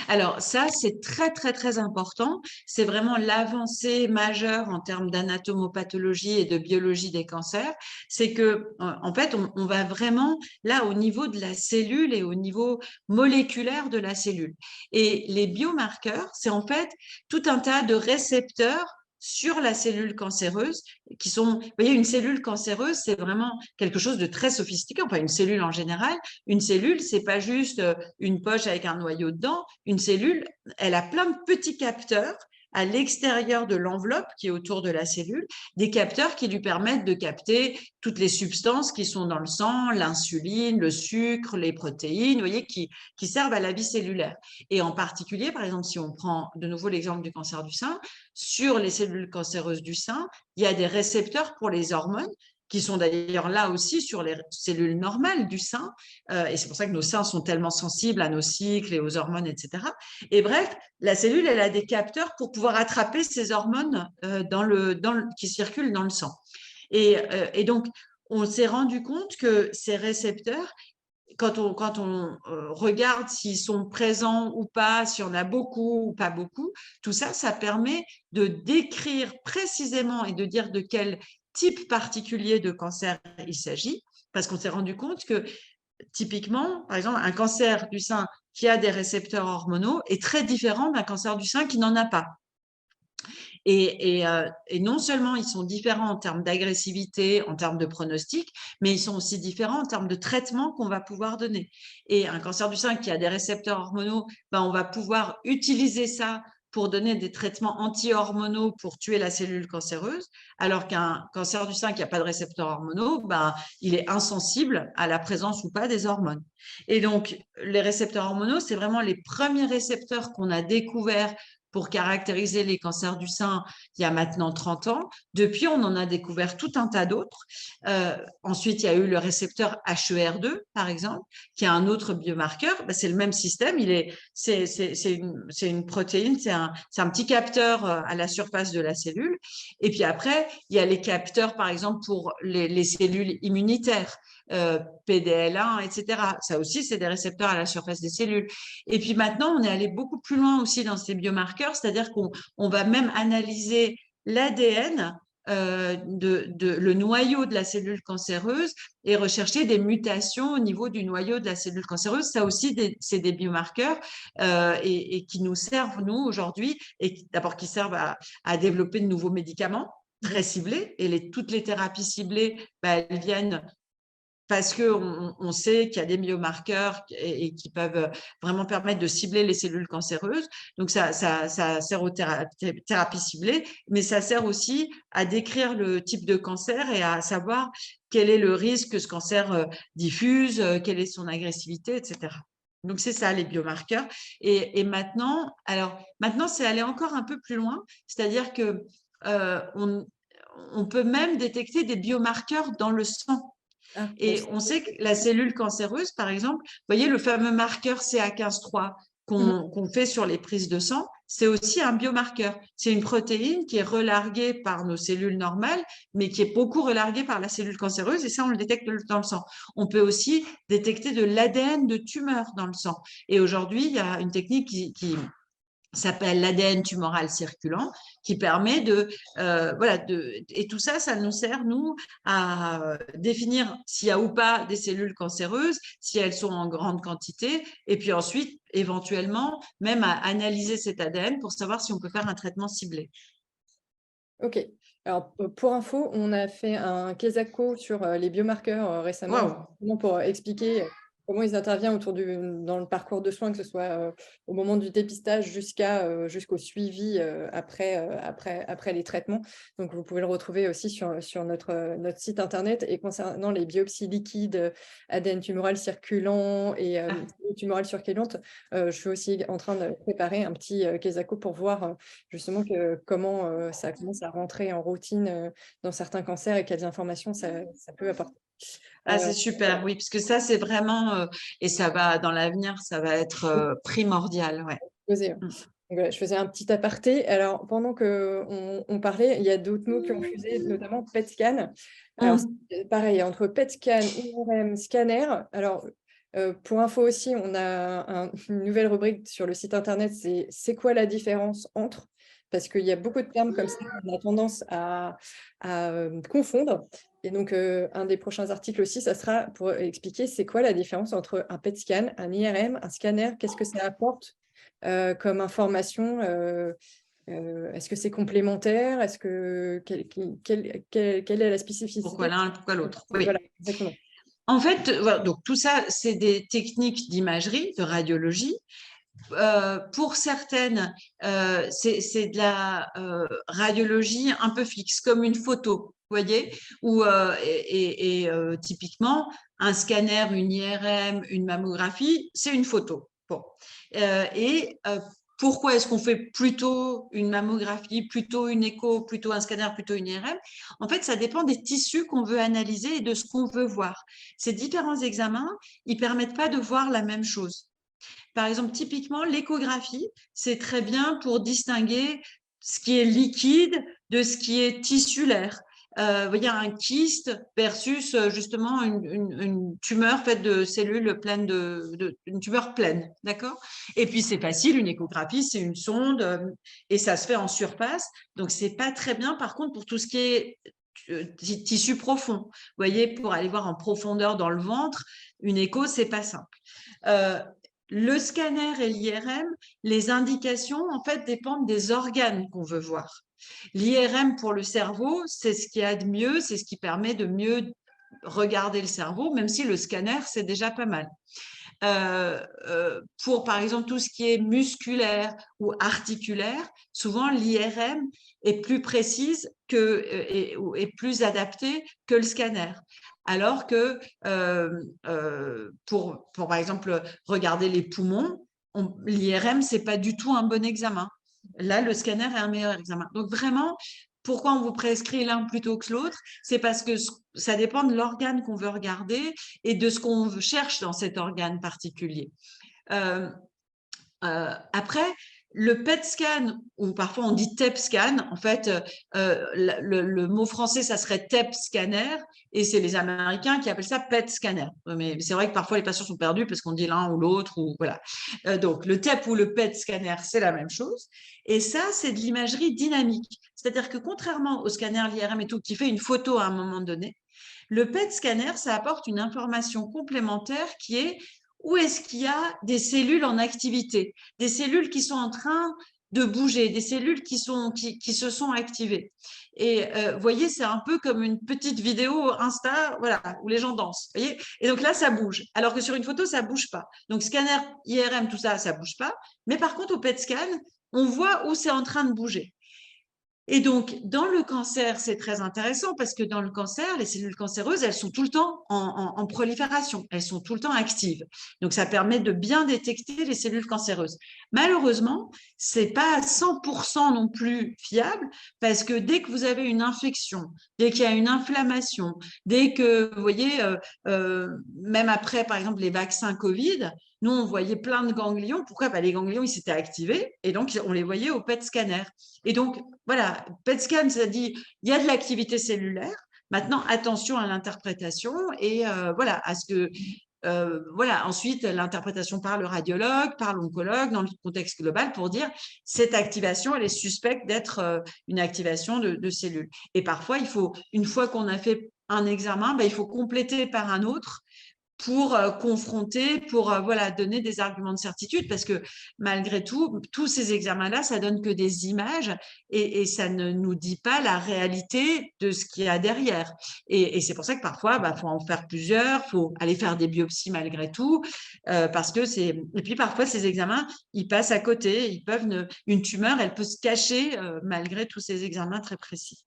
Alors ça, c'est très, très, très important. C'est vraiment l'avancée majeure en termes d'anatomopathologie et de biologie des cancers. C'est que, en fait, on va vraiment là au niveau de la cellule et au niveau moléculaire de la cellule. Et les biomarqueurs, c'est en fait tout un tas de récepteurs sur la cellule cancéreuse qui sont, vous voyez, une cellule cancéreuse, c'est vraiment quelque chose de très sophistiqué. Enfin, une cellule en général, une cellule, c'est pas juste une poche avec un noyau dedans. Une cellule, elle a plein de petits capteurs à l'extérieur de l'enveloppe qui est autour de la cellule, des capteurs qui lui permettent de capter toutes les substances qui sont dans le sang, l'insuline, le sucre, les protéines, vous voyez, qui servent à la vie cellulaire. Et en particulier, par exemple, si on prend de nouveau l'exemple du cancer du sein, sur les cellules cancéreuses du sein, il y a des récepteurs pour les hormones qui sont d'ailleurs là aussi sur les cellules normales du sein. Et c'est pour ça que nos seins sont tellement sensibles à nos cycles et aux hormones, etc. Et bref, la cellule, elle a des capteurs pour pouvoir attraper ces hormones qui circulent dans le sang. Et donc, on s'est rendu compte que ces récepteurs, quand on regarde s'ils sont présents ou pas, si on a beaucoup ou pas beaucoup, tout ça, ça permet de décrire précisément et de dire de quel type particulier de cancer il s'agit, parce qu'on s'est rendu compte que typiquement, par exemple, un cancer du sein qui a des récepteurs hormonaux est très différent d'un cancer du sein qui n'en a pas. Et non seulement ils sont différents en termes d'agressivité, en termes de pronostic, mais ils sont aussi différents en termes de traitement qu'on va pouvoir donner. Et un cancer du sein qui a des récepteurs hormonaux, on va pouvoir utiliser ça pour donner des traitements anti-hormonaux pour tuer la cellule cancéreuse, alors qu'un cancer du sein qui n'a pas de récepteurs hormonaux, il est insensible à la présence ou pas des hormones. Et donc, les récepteurs hormonaux, c'est vraiment les premiers récepteurs qu'on a découverts pour caractériser les cancers du sein il y a maintenant 30 ans. Depuis, on en a découvert tout un tas d'autres. Ensuite, il y a eu le récepteur HER2, par exemple, qui est un autre biomarqueur. C'est le même système. C'est une protéine, c'est un petit capteur à la surface de la cellule. Et puis après, il y a les capteurs, par exemple, pour les cellules immunitaires. PDL1, etc. Ça aussi, c'est des récepteurs à la surface des cellules. Et puis maintenant, on est allé beaucoup plus loin aussi dans ces biomarqueurs, c'est-à-dire qu'on va même analyser l'ADN le noyau de la cellule cancéreuse et rechercher des mutations au niveau du noyau de la cellule cancéreuse. Ça aussi, c'est des biomarqueurs et qui nous servent, nous, aujourd'hui, et d'abord qui servent à développer de nouveaux médicaments très ciblés. Et toutes les thérapies ciblées, elles viennent parce qu'on sait qu'il y a des biomarqueurs et qui peuvent vraiment permettre de cibler les cellules cancéreuses. Donc, ça sert aux thérapies ciblées, mais ça sert aussi à décrire le type de cancer et à savoir quel est le risque que ce cancer diffuse, quelle est son agressivité, etc. Donc, c'est ça, les biomarqueurs. Et maintenant, c'est aller encore un peu plus loin, c'est-à-dire que on peut même détecter des biomarqueurs dans le sang. Ah, donc Et on sait que la cellule cancéreuse, par exemple, vous voyez le fameux marqueur CA15-3 Mhm. qu'on fait sur les prises de sang, c'est aussi un biomarqueur. C'est une protéine qui est relarguée par nos cellules normales, mais qui est beaucoup relarguée par la cellule cancéreuse, et ça, on le détecte dans le sang. On peut aussi détecter de l'ADN de tumeur dans le sang. Et aujourd'hui, il y a une technique qui s'appelle l'ADN tumoral circulant, qui permet et tout ça, ça nous sert, nous, à définir s'il y a ou pas des cellules cancéreuses, si elles sont en grande quantité, et puis ensuite, éventuellement, même à analyser cet ADN pour savoir si on peut faire un traitement ciblé. Ok. Alors, pour info, on a fait un Quesaco sur les biomarqueurs récemment, Waouh! justement pour expliquer comment ils interviennent dans le parcours de soins, que ce soit au moment du dépistage jusqu'au suivi après les traitements. Donc, vous pouvez le retrouver aussi sur notre site internet. Et concernant les biopsies liquides, ADN tumoral circulant et cellules tumorales circulantes, je suis aussi en train de préparer un petit Quesaco pour voir justement comment ça commence à rentrer en routine dans certains cancers et quelles informations ça peut apporter. Ah, c'est super, oui, parce que ça, c'est vraiment, et ça va, dans l'avenir, ça va être primordial, ouais. Donc voilà, je faisais un petit aparté. Alors, pendant qu'on parlait, il y a d'autres mots qui ont fusé, notamment PET scan. Alors, Mmh. c'est pareil, entre PET scan, IRM, scanner. Alors, pour info aussi, on a une nouvelle rubrique sur le site internet, c'est quoi la différence entre? Parce qu'il y a beaucoup de termes comme ça, on a tendance à confondre. Et donc, un des prochains articles aussi, ça sera pour expliquer c'est quoi la différence entre un PET scan, un IRM, un scanner, qu'est-ce que ça apporte comme information. Est-ce que c'est complémentaire? Quelle est la Pourquoi spécificité? l'un, pourquoi l'autre? Oui. Voilà, exactement. En fait, voilà, donc tout ça, c'est des techniques d'imagerie, de radiologie. Pour certaines, c'est de la radiologie un peu fixe, comme une photo, vous voyez, typiquement, un scanner, une IRM, une mammographie, c'est une photo. Bon. Pourquoi est-ce qu'on fait plutôt une mammographie, plutôt une écho, plutôt un scanner, plutôt une IRM? En fait, ça dépend des tissus qu'on veut analyser et de ce qu'on veut voir. Ces différents examens, ils permettent pas de voir la même chose. Par exemple, typiquement, l'échographie, c'est très bien pour distinguer ce qui est liquide de ce qui est tissulaire. Vous voyez, un kyste versus justement une tumeur faite de cellules pleines une tumeur pleine, d'accord? Et puis c'est facile, une échographie, c'est une sonde et ça se fait en surface, donc c'est pas très bien. Par contre, pour tout ce qui est tissu profond, vous voyez, pour aller voir en profondeur dans le ventre, une écho, c'est pas simple. Le scanner et l'IRM, les indications, en fait, dépendent des organes qu'on veut voir. L'IRM pour le cerveau, c'est ce qu'il y a de mieux, c'est ce qui permet de mieux regarder le cerveau, même si le scanner, c'est déjà pas mal. Pour, par exemple, tout ce qui est musculaire ou articulaire, souvent l'IRM est plus précise et plus adaptée que le scanner. Alors que pour, par exemple, regarder les poumons, l'IRM, ce n'est pas du tout un bon examen. Là, le scanner est un meilleur examen. Donc, vraiment, pourquoi on vous prescrit l'un plutôt que l'autre? C'est parce que ça dépend de l'organe qu'on veut regarder et de ce qu'on cherche dans cet organe particulier. Après, le PET scan, ou parfois on dit TEP scan, en fait, le mot français, ça serait TEP scanner, et c'est les Américains qui appellent ça PET scanner. Mais c'est vrai que parfois les patients sont perdus parce qu'on dit l'un ou l'autre, ou voilà. Donc, le TEP ou le PET scanner, c'est la même chose. Et ça, c'est de l'imagerie dynamique. C'est-à-dire que contrairement au scanner, l'IRM et tout, qui fait une photo à un moment donné, le PET scanner, ça apporte une information complémentaire qui est où est-ce qu'il y a des cellules en activité, des cellules qui sont en train de bouger, des cellules qui se sont activées. Et vous voyez, c'est un peu comme une petite vidéo Insta, voilà, où les gens dansent. Voyez, et donc là, ça bouge. Alors que sur une photo, ça bouge pas. Donc scanner, IRM, tout ça, ça bouge pas. Mais par contre, au PET scan, on voit où c'est en train de bouger. Et donc, dans le cancer, c'est très intéressant parce que dans le cancer, les cellules cancéreuses, elles sont tout le temps en prolifération, elles sont tout le temps actives. Donc, ça permet de bien détecter les cellules cancéreuses. Malheureusement, c'est pas à 100% non plus fiable parce que dès que vous avez une infection, dès qu'il y a une inflammation, dès que, vous voyez, même après, par exemple, les vaccins Covid, nous, on voyait plein de ganglions. Pourquoi? Les ganglions, ils s'étaient activés et donc, on les voyait au PET scanner. Et donc, voilà, PET scan, ça dit il y a de l'activité cellulaire. Maintenant, attention à l'interprétation et voilà, à ce que voilà, ensuite l'interprétation par le radiologue, par l'oncologue dans le contexte global pour dire cette activation, elle est suspecte d'être une activation de cellules. Et parfois, il faut, une fois qu'on a fait un examen, il faut compléter par un autre pour confronter, pour voilà, donner des arguments de certitude, parce que malgré tout, tous ces examens-là, ça donne que des images et ça ne nous dit pas la réalité de ce qu'il y a derrière. Et c'est pour ça que parfois, faut en faire plusieurs, faut aller faire des biopsies malgré tout, parce que c'est. Et puis parfois, ces examens, ils passent à côté, ils peuvent une tumeur, elle peut se cacher malgré tous ces examens très précis.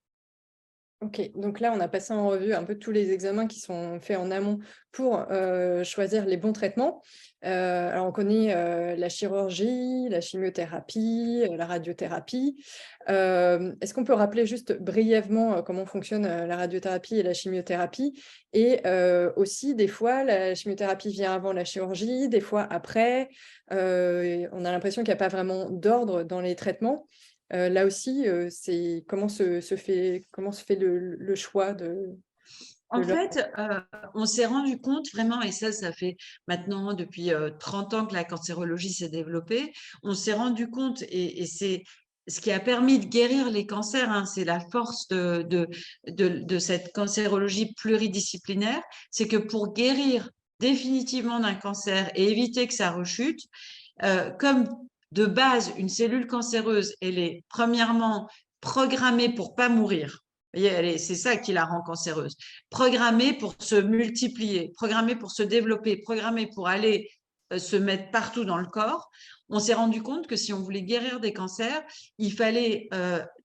Ok, donc là, on a passé en revue un peu tous les examens qui sont faits en amont pour choisir les bons traitements. Alors, on connaît la chirurgie, la chimiothérapie, la radiothérapie. Est-ce qu'on peut rappeler juste brièvement comment fonctionne la radiothérapie et la chimiothérapie? Et aussi, des fois, la chimiothérapie vient avant la chirurgie, des fois après. On a l'impression qu'il n'y a pas vraiment d'ordre dans les traitements. Là aussi, c'est comment se fait le choix de En l'ordre? fait, on s'est rendu compte vraiment, et ça fait maintenant depuis 30 ans que la cancérologie s'est développée, on s'est rendu compte, et c'est ce qui a permis de guérir les cancers, hein, c'est la force de cette cancérologie pluridisciplinaire, c'est que pour guérir définitivement d'un cancer et éviter que ça rechute, comme de base, une cellule cancéreuse, elle est premièrement programmée pour pas mourir. C'est ça qui la rend cancéreuse. Programmée pour se multiplier, programmée pour se développer, programmée pour aller se mettre partout dans le corps. On s'est rendu compte que si on voulait guérir des cancers, il fallait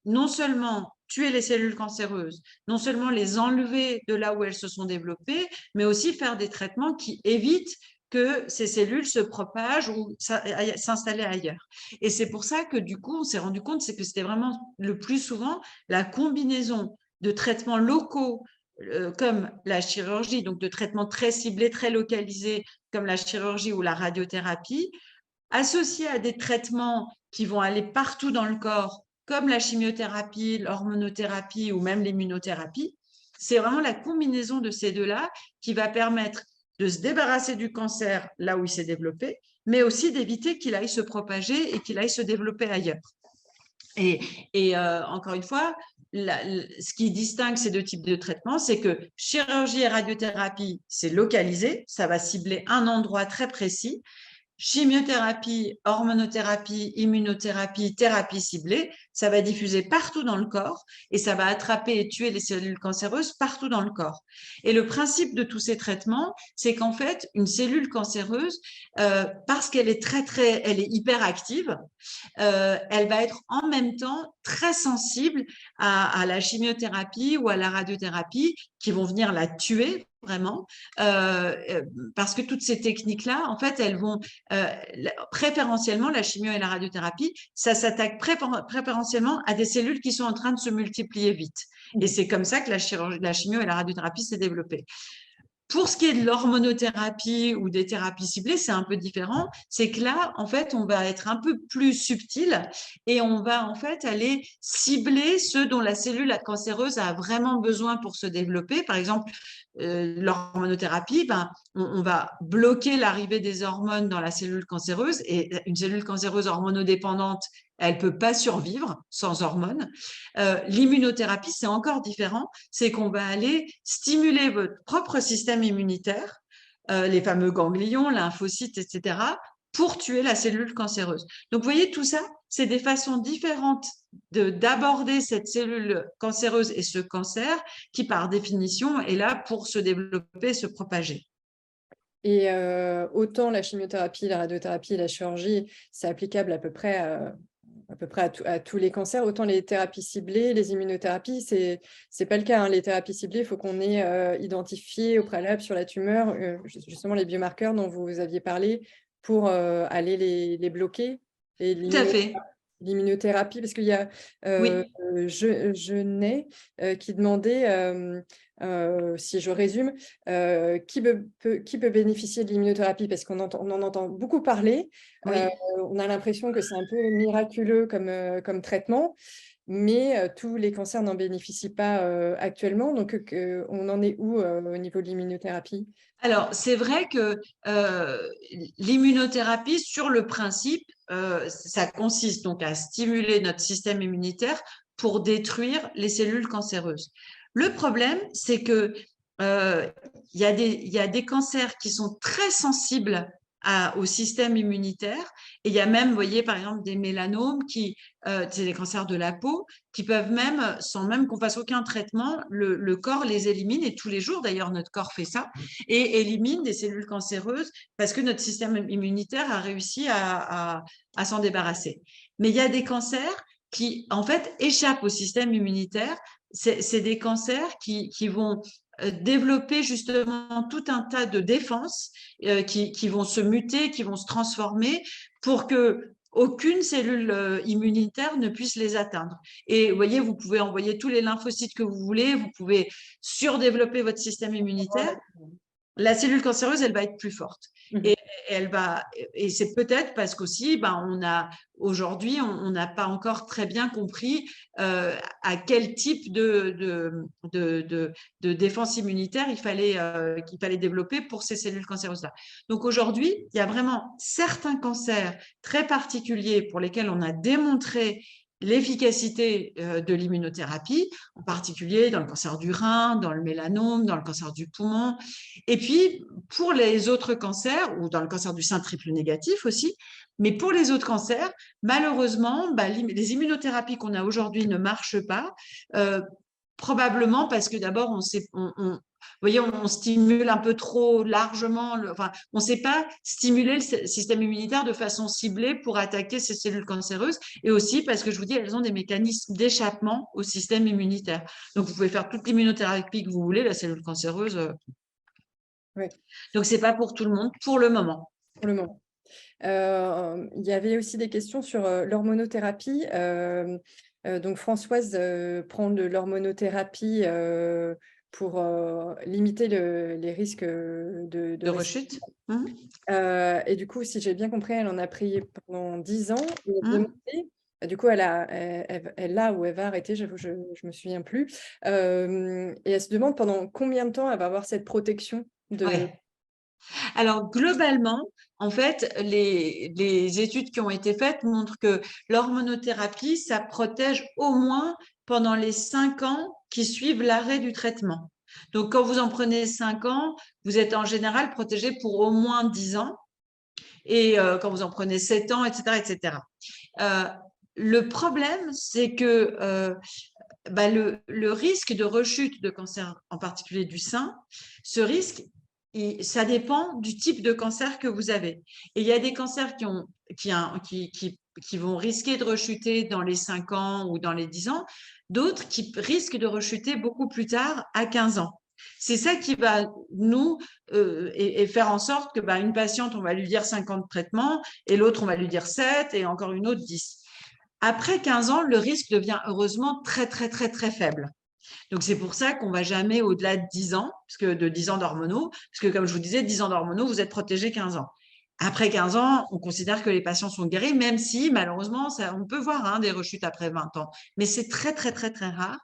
non seulement tuer les cellules cancéreuses, non seulement les enlever de là où elles se sont développées, mais aussi faire des traitements qui évitent que ces cellules se propagent ou s'installent ailleurs. Et c'est pour ça que du coup, on s'est rendu compte, c'est que c'était vraiment le plus souvent la combinaison de traitements locaux comme la chirurgie, donc de traitements très ciblés, très localisés, comme la chirurgie ou la radiothérapie, associés à des traitements qui vont aller partout dans le corps, comme la chimiothérapie, l'hormonothérapie ou même l'immunothérapie. C'est vraiment la combinaison de ces deux-là qui va permettre de se débarrasser du cancer là où il s'est développé, mais aussi d'éviter qu'il aille se propager et qu'il aille se développer ailleurs. Et encore une fois, ce qui distingue ces deux types de traitements, c'est que chirurgie et radiothérapie, c'est localisé, ça va cibler un endroit très précis. Chimiothérapie, hormonothérapie, immunothérapie, thérapie ciblée, ça va diffuser partout dans le corps et ça va attraper et tuer les cellules cancéreuses partout dans le corps. Et le principe de tous ces traitements, c'est qu'en fait, une cellule cancéreuse, parce qu'elle est elle est hyper active, elle va être en même temps très sensible à la chimiothérapie ou à la radiothérapie qui vont venir la tuer vraiment, parce que toutes ces techniques-là, en fait, elles vont préférentiellement, la chimio et la radiothérapie, ça s'attaque préférentiellement à des cellules qui sont en train de se multiplier vite. Et c'est comme ça que la chimio et la radiothérapie s'est développée. Pour ce qui est de l'hormonothérapie ou des thérapies ciblées, c'est un peu différent. C'est que là, en fait, on va être un peu plus subtil et on va en fait aller cibler ceux dont la cellule cancéreuse a vraiment besoin pour se développer. Par exemple, l'hormonothérapie, on va bloquer l'arrivée des hormones dans la cellule cancéreuse et une cellule cancéreuse hormonodépendante, elle ne peut pas survivre sans hormones. L'immunothérapie, c'est encore différent, c'est qu'on va aller stimuler votre propre système immunitaire, les fameux ganglions, lymphocytes, etc., pour tuer la cellule cancéreuse. Donc, vous voyez, tout ça, c'est des façons différentes d'aborder cette cellule cancéreuse et ce cancer qui, par définition, est là pour se développer, se propager. Et autant la chimiothérapie, la radiothérapie, la chirurgie, c'est applicable à peu près à peu près à tous les cancers. Autant les thérapies ciblées, les immunothérapies, c'est pas le cas, hein. Les thérapies ciblées, il faut qu'on ait identifié au préalable sur la tumeur justement les biomarqueurs dont vous aviez parlé pour aller les bloquer. Et Tout à fait. l'immunothérapie, parce qu'il y a Oui. Genet qui demandait, si je résume, qui peut bénéficier de l'immunothérapie, parce on en entend beaucoup parler. Oui. On a l'impression que c'est un peu miraculeux comme traitement, mais tous les cancers n'en bénéficient pas actuellement. Donc, on en est où au niveau de l'immunothérapie? Alors, c'est vrai que l'immunothérapie, sur le principe, ça consiste donc à stimuler notre système immunitaire pour détruire les cellules cancéreuses. Le problème, c'est que il y a des cancers qui sont très sensibles au système immunitaire. Et il y a même, vous voyez, par exemple, des mélanomes c'est des cancers de la peau, qui peuvent même, sans même qu'on fasse aucun traitement, le corps les élimine, et tous les jours, d'ailleurs, notre corps fait ça, et élimine des cellules cancéreuses parce que notre système immunitaire a réussi à s'en débarrasser. Mais il y a des cancers qui, en fait, échappent au système immunitaire. C'est des cancers qui vont développer justement tout un tas de défenses qui vont se muter, qui vont se transformer pour que aucune cellule immunitaire ne puisse les atteindre. Et vous voyez, vous pouvez envoyer tous les lymphocytes que vous voulez, vous pouvez surdévelopper votre système immunitaire. La cellule cancéreuse, elle va être plus forte. Et c'est peut-être parce qu'aussi, aujourd'hui, on n'a pas encore très bien compris à quel type de défense immunitaire qu'il fallait développer pour ces cellules cancéreuses-là. Donc aujourd'hui, il y a vraiment certains cancers très particuliers pour lesquels on a démontré l'efficacité de l'immunothérapie, en particulier dans le cancer du rein, dans le mélanome, dans le cancer du poumon. Et puis, pour les autres cancers, ou dans le cancer du sein triple négatif aussi, mais pour les autres cancers, malheureusement, les immunothérapies qu'on a aujourd'hui ne marchent pas, probablement parce que d'abord, vous voyez, on stimule un peu trop largement, on ne sait pas stimuler le système immunitaire de façon ciblée pour attaquer ces cellules cancéreuses, et aussi parce que, je vous dis, elles ont des mécanismes d'échappement au système immunitaire. Donc, vous pouvez faire toute l'immunothérapie que vous voulez, la cellule cancéreuse. Oui. Donc, ce n'est pas pour tout le monde, pour le moment. Pour le moment. Il y avait aussi des questions sur l'hormonothérapie. Donc, Françoise prend de l'hormonothérapie pour limiter les risques de rechute. Et du coup, si j'ai bien compris, elle en a pris pendant 10 ans. Du coup, elle l'a ou elle va arrêter, j'avoue, je ne me souviens plus. Et elle se demande pendant combien de temps elle va avoir cette protection de… Ouais. Alors, globalement, en fait, les études qui ont été faites montrent que l'hormonothérapie, ça protège au moins pendant les 5 ans qui suivent l'arrêt du traitement. Donc, quand vous en prenez 5 ans, vous êtes en général protégé pour au moins 10 ans. Et quand vous en prenez 7 ans, etc., etc. Le problème, c'est que le risque de rechute de cancer, en particulier du sein, ce risque, ça dépend du type de cancer que vous avez. Et il y a des cancers qui vont risquer de rechuter dans les 5 ans ou dans les 10 ans, d'autres qui risquent de rechuter beaucoup plus tard, à 15 ans. C'est ça qui va nous et faire en sorte que une patiente, on va lui dire 5 ans de traitement, et l'autre, on va lui dire 7, et encore une autre 10. Après 15 ans, le risque devient heureusement très, très, très, très faible. Donc, c'est pour ça qu'on ne va jamais au-delà de 10 ans, de 10 ans d'hormonaux, parce que comme je vous disais, 10 ans d'hormonaux, vous êtes protégé 15 ans. Après 15 ans, on considère que les patients sont guéris, même si malheureusement, on peut voir des rechutes après 20 ans. Mais c'est très, très, très, très rare.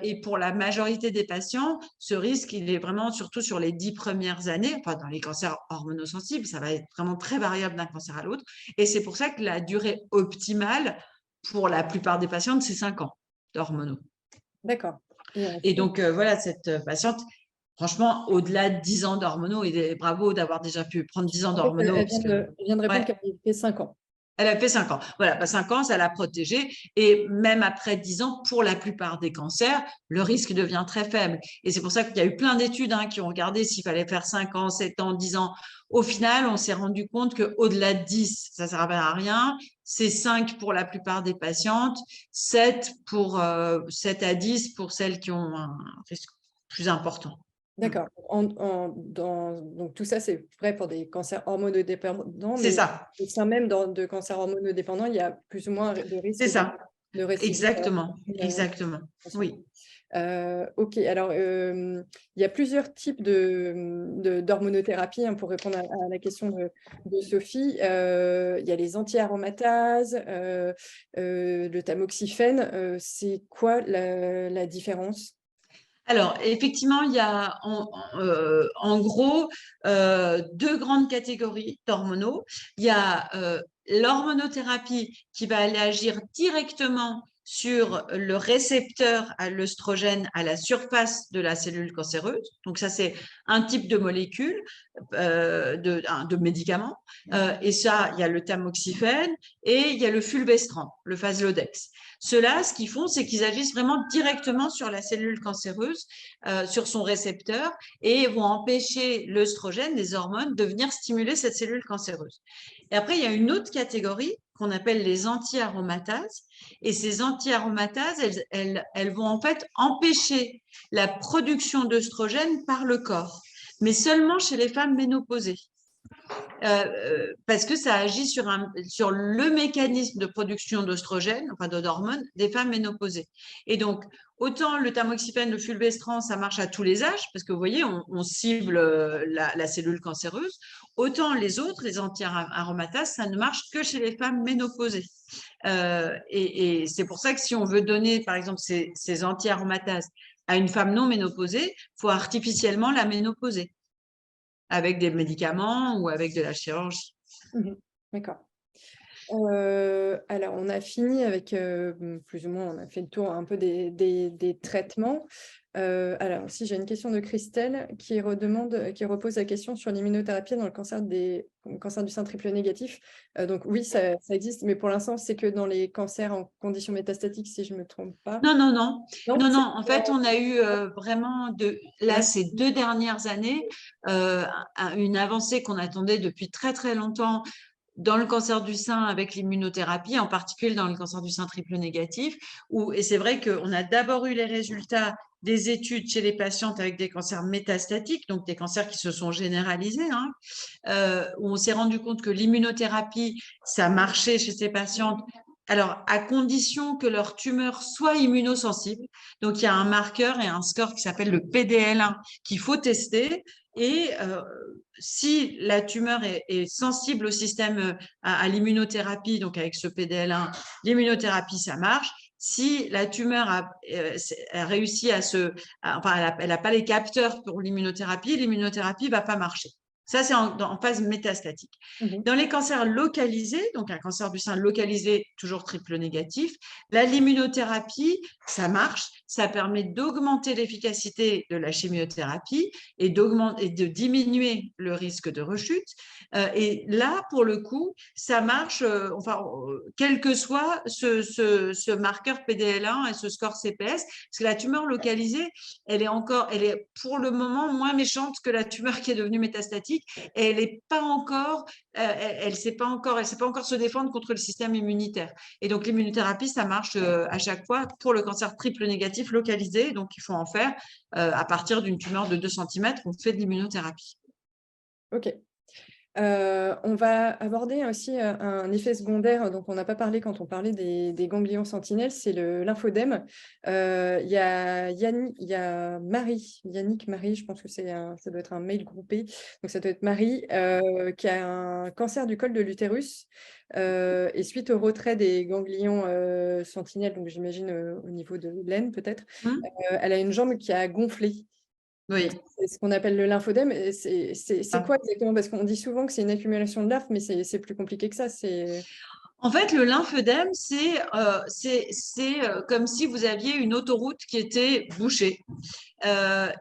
Et pour la majorité des patients, ce risque, il est vraiment surtout sur les 10 premières années. Enfin, dans les cancers hormonosensibles, ça va être vraiment très variable d'un cancer à l'autre. Et c'est pour ça que la durée optimale pour la plupart des patientes, c'est 5 ans d'hormonaux. D'accord. Et donc, voilà, cette patiente, franchement, au-delà de 10 ans d'hormonaux, et bravo d'avoir déjà pu prendre 10 ans d'hormonaux. Elle vient de répondre Ouais. qu'elle avait fait 5 ans. Elle a fait 5 ans. Voilà, 5 ans, ça l'a protégée. Et même après 10 ans, pour la plupart des cancers, le risque devient très faible. Et c'est pour ça qu'il y a eu plein d'études qui ont regardé s'il fallait faire 5 ans, 7 ans, 10 ans. Au final, on s'est rendu compte qu'au-delà de 10, ça ne sert à rien. C'est 5 pour la plupart des patientes, 7 à 10 pour celles qui ont un risque plus important. D'accord. Donc, tout ça, c'est vrai pour des cancers hormonodépendants, C'est mais ça, au sein même de cancers hormonodépendants, il y a plus ou moins de c'est risque ça. de récidive. Exactement, exactement. Oui. Ok, alors il y a plusieurs types d'hormonothérapie pour répondre à la question de Sophie. Il y a les anti-aromatases, le tamoxifène. C'est quoi la différence? Alors, effectivement, il y a en gros 2 grandes catégories d'hormonaux. Il y a l'hormonothérapie qui va aller agir directement sur le récepteur à l'œstrogène à la surface de la cellule cancéreuse. Donc, ça, c'est un type de molécule, de médicament. Et ça, il y a le tamoxifène et il y a le fulvestrant, le faslodex. Ceux-là, ce qu'ils font, c'est qu'ils agissent vraiment directement sur la cellule cancéreuse, sur son récepteur, et vont empêcher l'œstrogène, les hormones, de venir stimuler cette cellule cancéreuse. Et après, il y a une autre catégorie qu'on appelle les anti-aromatases. Et ces anti-aromatases, elles vont en fait empêcher la production d'œstrogène par le corps, mais seulement chez les femmes ménopausées. Parce que ça agit sur le mécanisme de production d'oestrogène, enfin d'hormones, des femmes ménopausées. Et donc, autant le tamoxifène, le fulvestrant, ça marche à tous les âges, parce que vous voyez, on cible la cellule cancéreuse, autant les autres, les anti-aromatases, ça ne marche que chez les femmes ménopausées. Et c'est pour ça que si on veut donner, par exemple, ces anti-aromatases à une femme non ménopausée, il faut artificiellement la ménopauser avec des médicaments ou avec de la chirurgie. D'accord. Alors, on a fini avec plus ou moins, on a fait le tour un peu des traitements. Alors, si j'ai une question de Christelle qui repose la question sur l'immunothérapie dans le cancer du sein triple négatif. Donc oui, ça existe, mais pour l'instant, c'est que dans les cancers en conditions métastatiques, si je ne me trompe pas. Non, non, non. Non, Non, non. En fait, on a eu vraiment, Ouais. ces 2 dernières années, une avancée qu'on attendait depuis très, très longtemps dans le cancer du sein avec l'immunothérapie, en particulier dans le cancer du sein triple négatif. Et c'est vrai qu'on a d'abord eu les résultats des études chez les patientes avec des cancers métastatiques, donc des cancers qui se sont généralisés, où on s'est rendu compte que l'immunothérapie, ça marchait chez ces patientes. Alors, à condition que leur tumeur soit immunosensible. Donc, il y a un marqueur et un score qui s'appelle le PDL1 qu'il faut tester. Et si la tumeur est sensible au système, à l'immunothérapie, donc avec ce PDL1, l'immunothérapie, ça marche. Si la tumeur a réussi enfin, elle n'a pas les capteurs pour l'immunothérapie ne va pas marcher. Ça, c'est en phase métastatique. Dans les cancers localisés, donc un cancer du sein localisé, toujours triple négatif, l'immunothérapie, ça marche, ça permet d'augmenter l'efficacité de la chimiothérapie et de diminuer le risque de rechute. Et là, pour le coup, ça marche, quel que soit ce marqueur PDL1 et ce score CPS, parce que la tumeur localisée, elle est pour le moment moins méchante que la tumeur qui est devenue métastatique, et elle n'est pas encore, elle sait pas encore se défendre contre le système immunitaire. Et donc l'immunothérapie, ça marche à chaque fois pour le cancer triple négatif localisé. Donc il faut en faire à partir d'une tumeur de 2 cm, on fait de l'immunothérapie. Ok. On va aborder aussi un effet secondaire dont on n'a pas parlé quand on parlait des ganglions sentinelles, c'est le lymphodème. Il y a Yannick Marie, je pense que ça doit être un mail groupé, donc ça doit être Marie, qui a un cancer du col de l'utérus, et suite au retrait des ganglions sentinelles, donc j'imagine au niveau de l'aine peut-être, elle a une jambe qui a gonflé. Oui. C'est ce qu'on appelle le lymphodème. C'est quoi exactement? Parce qu'on dit souvent que c'est une accumulation de lymphe, mais c'est plus compliqué que ça. En fait, le lymphodème, c'est comme si vous aviez une autoroute qui était bouchée.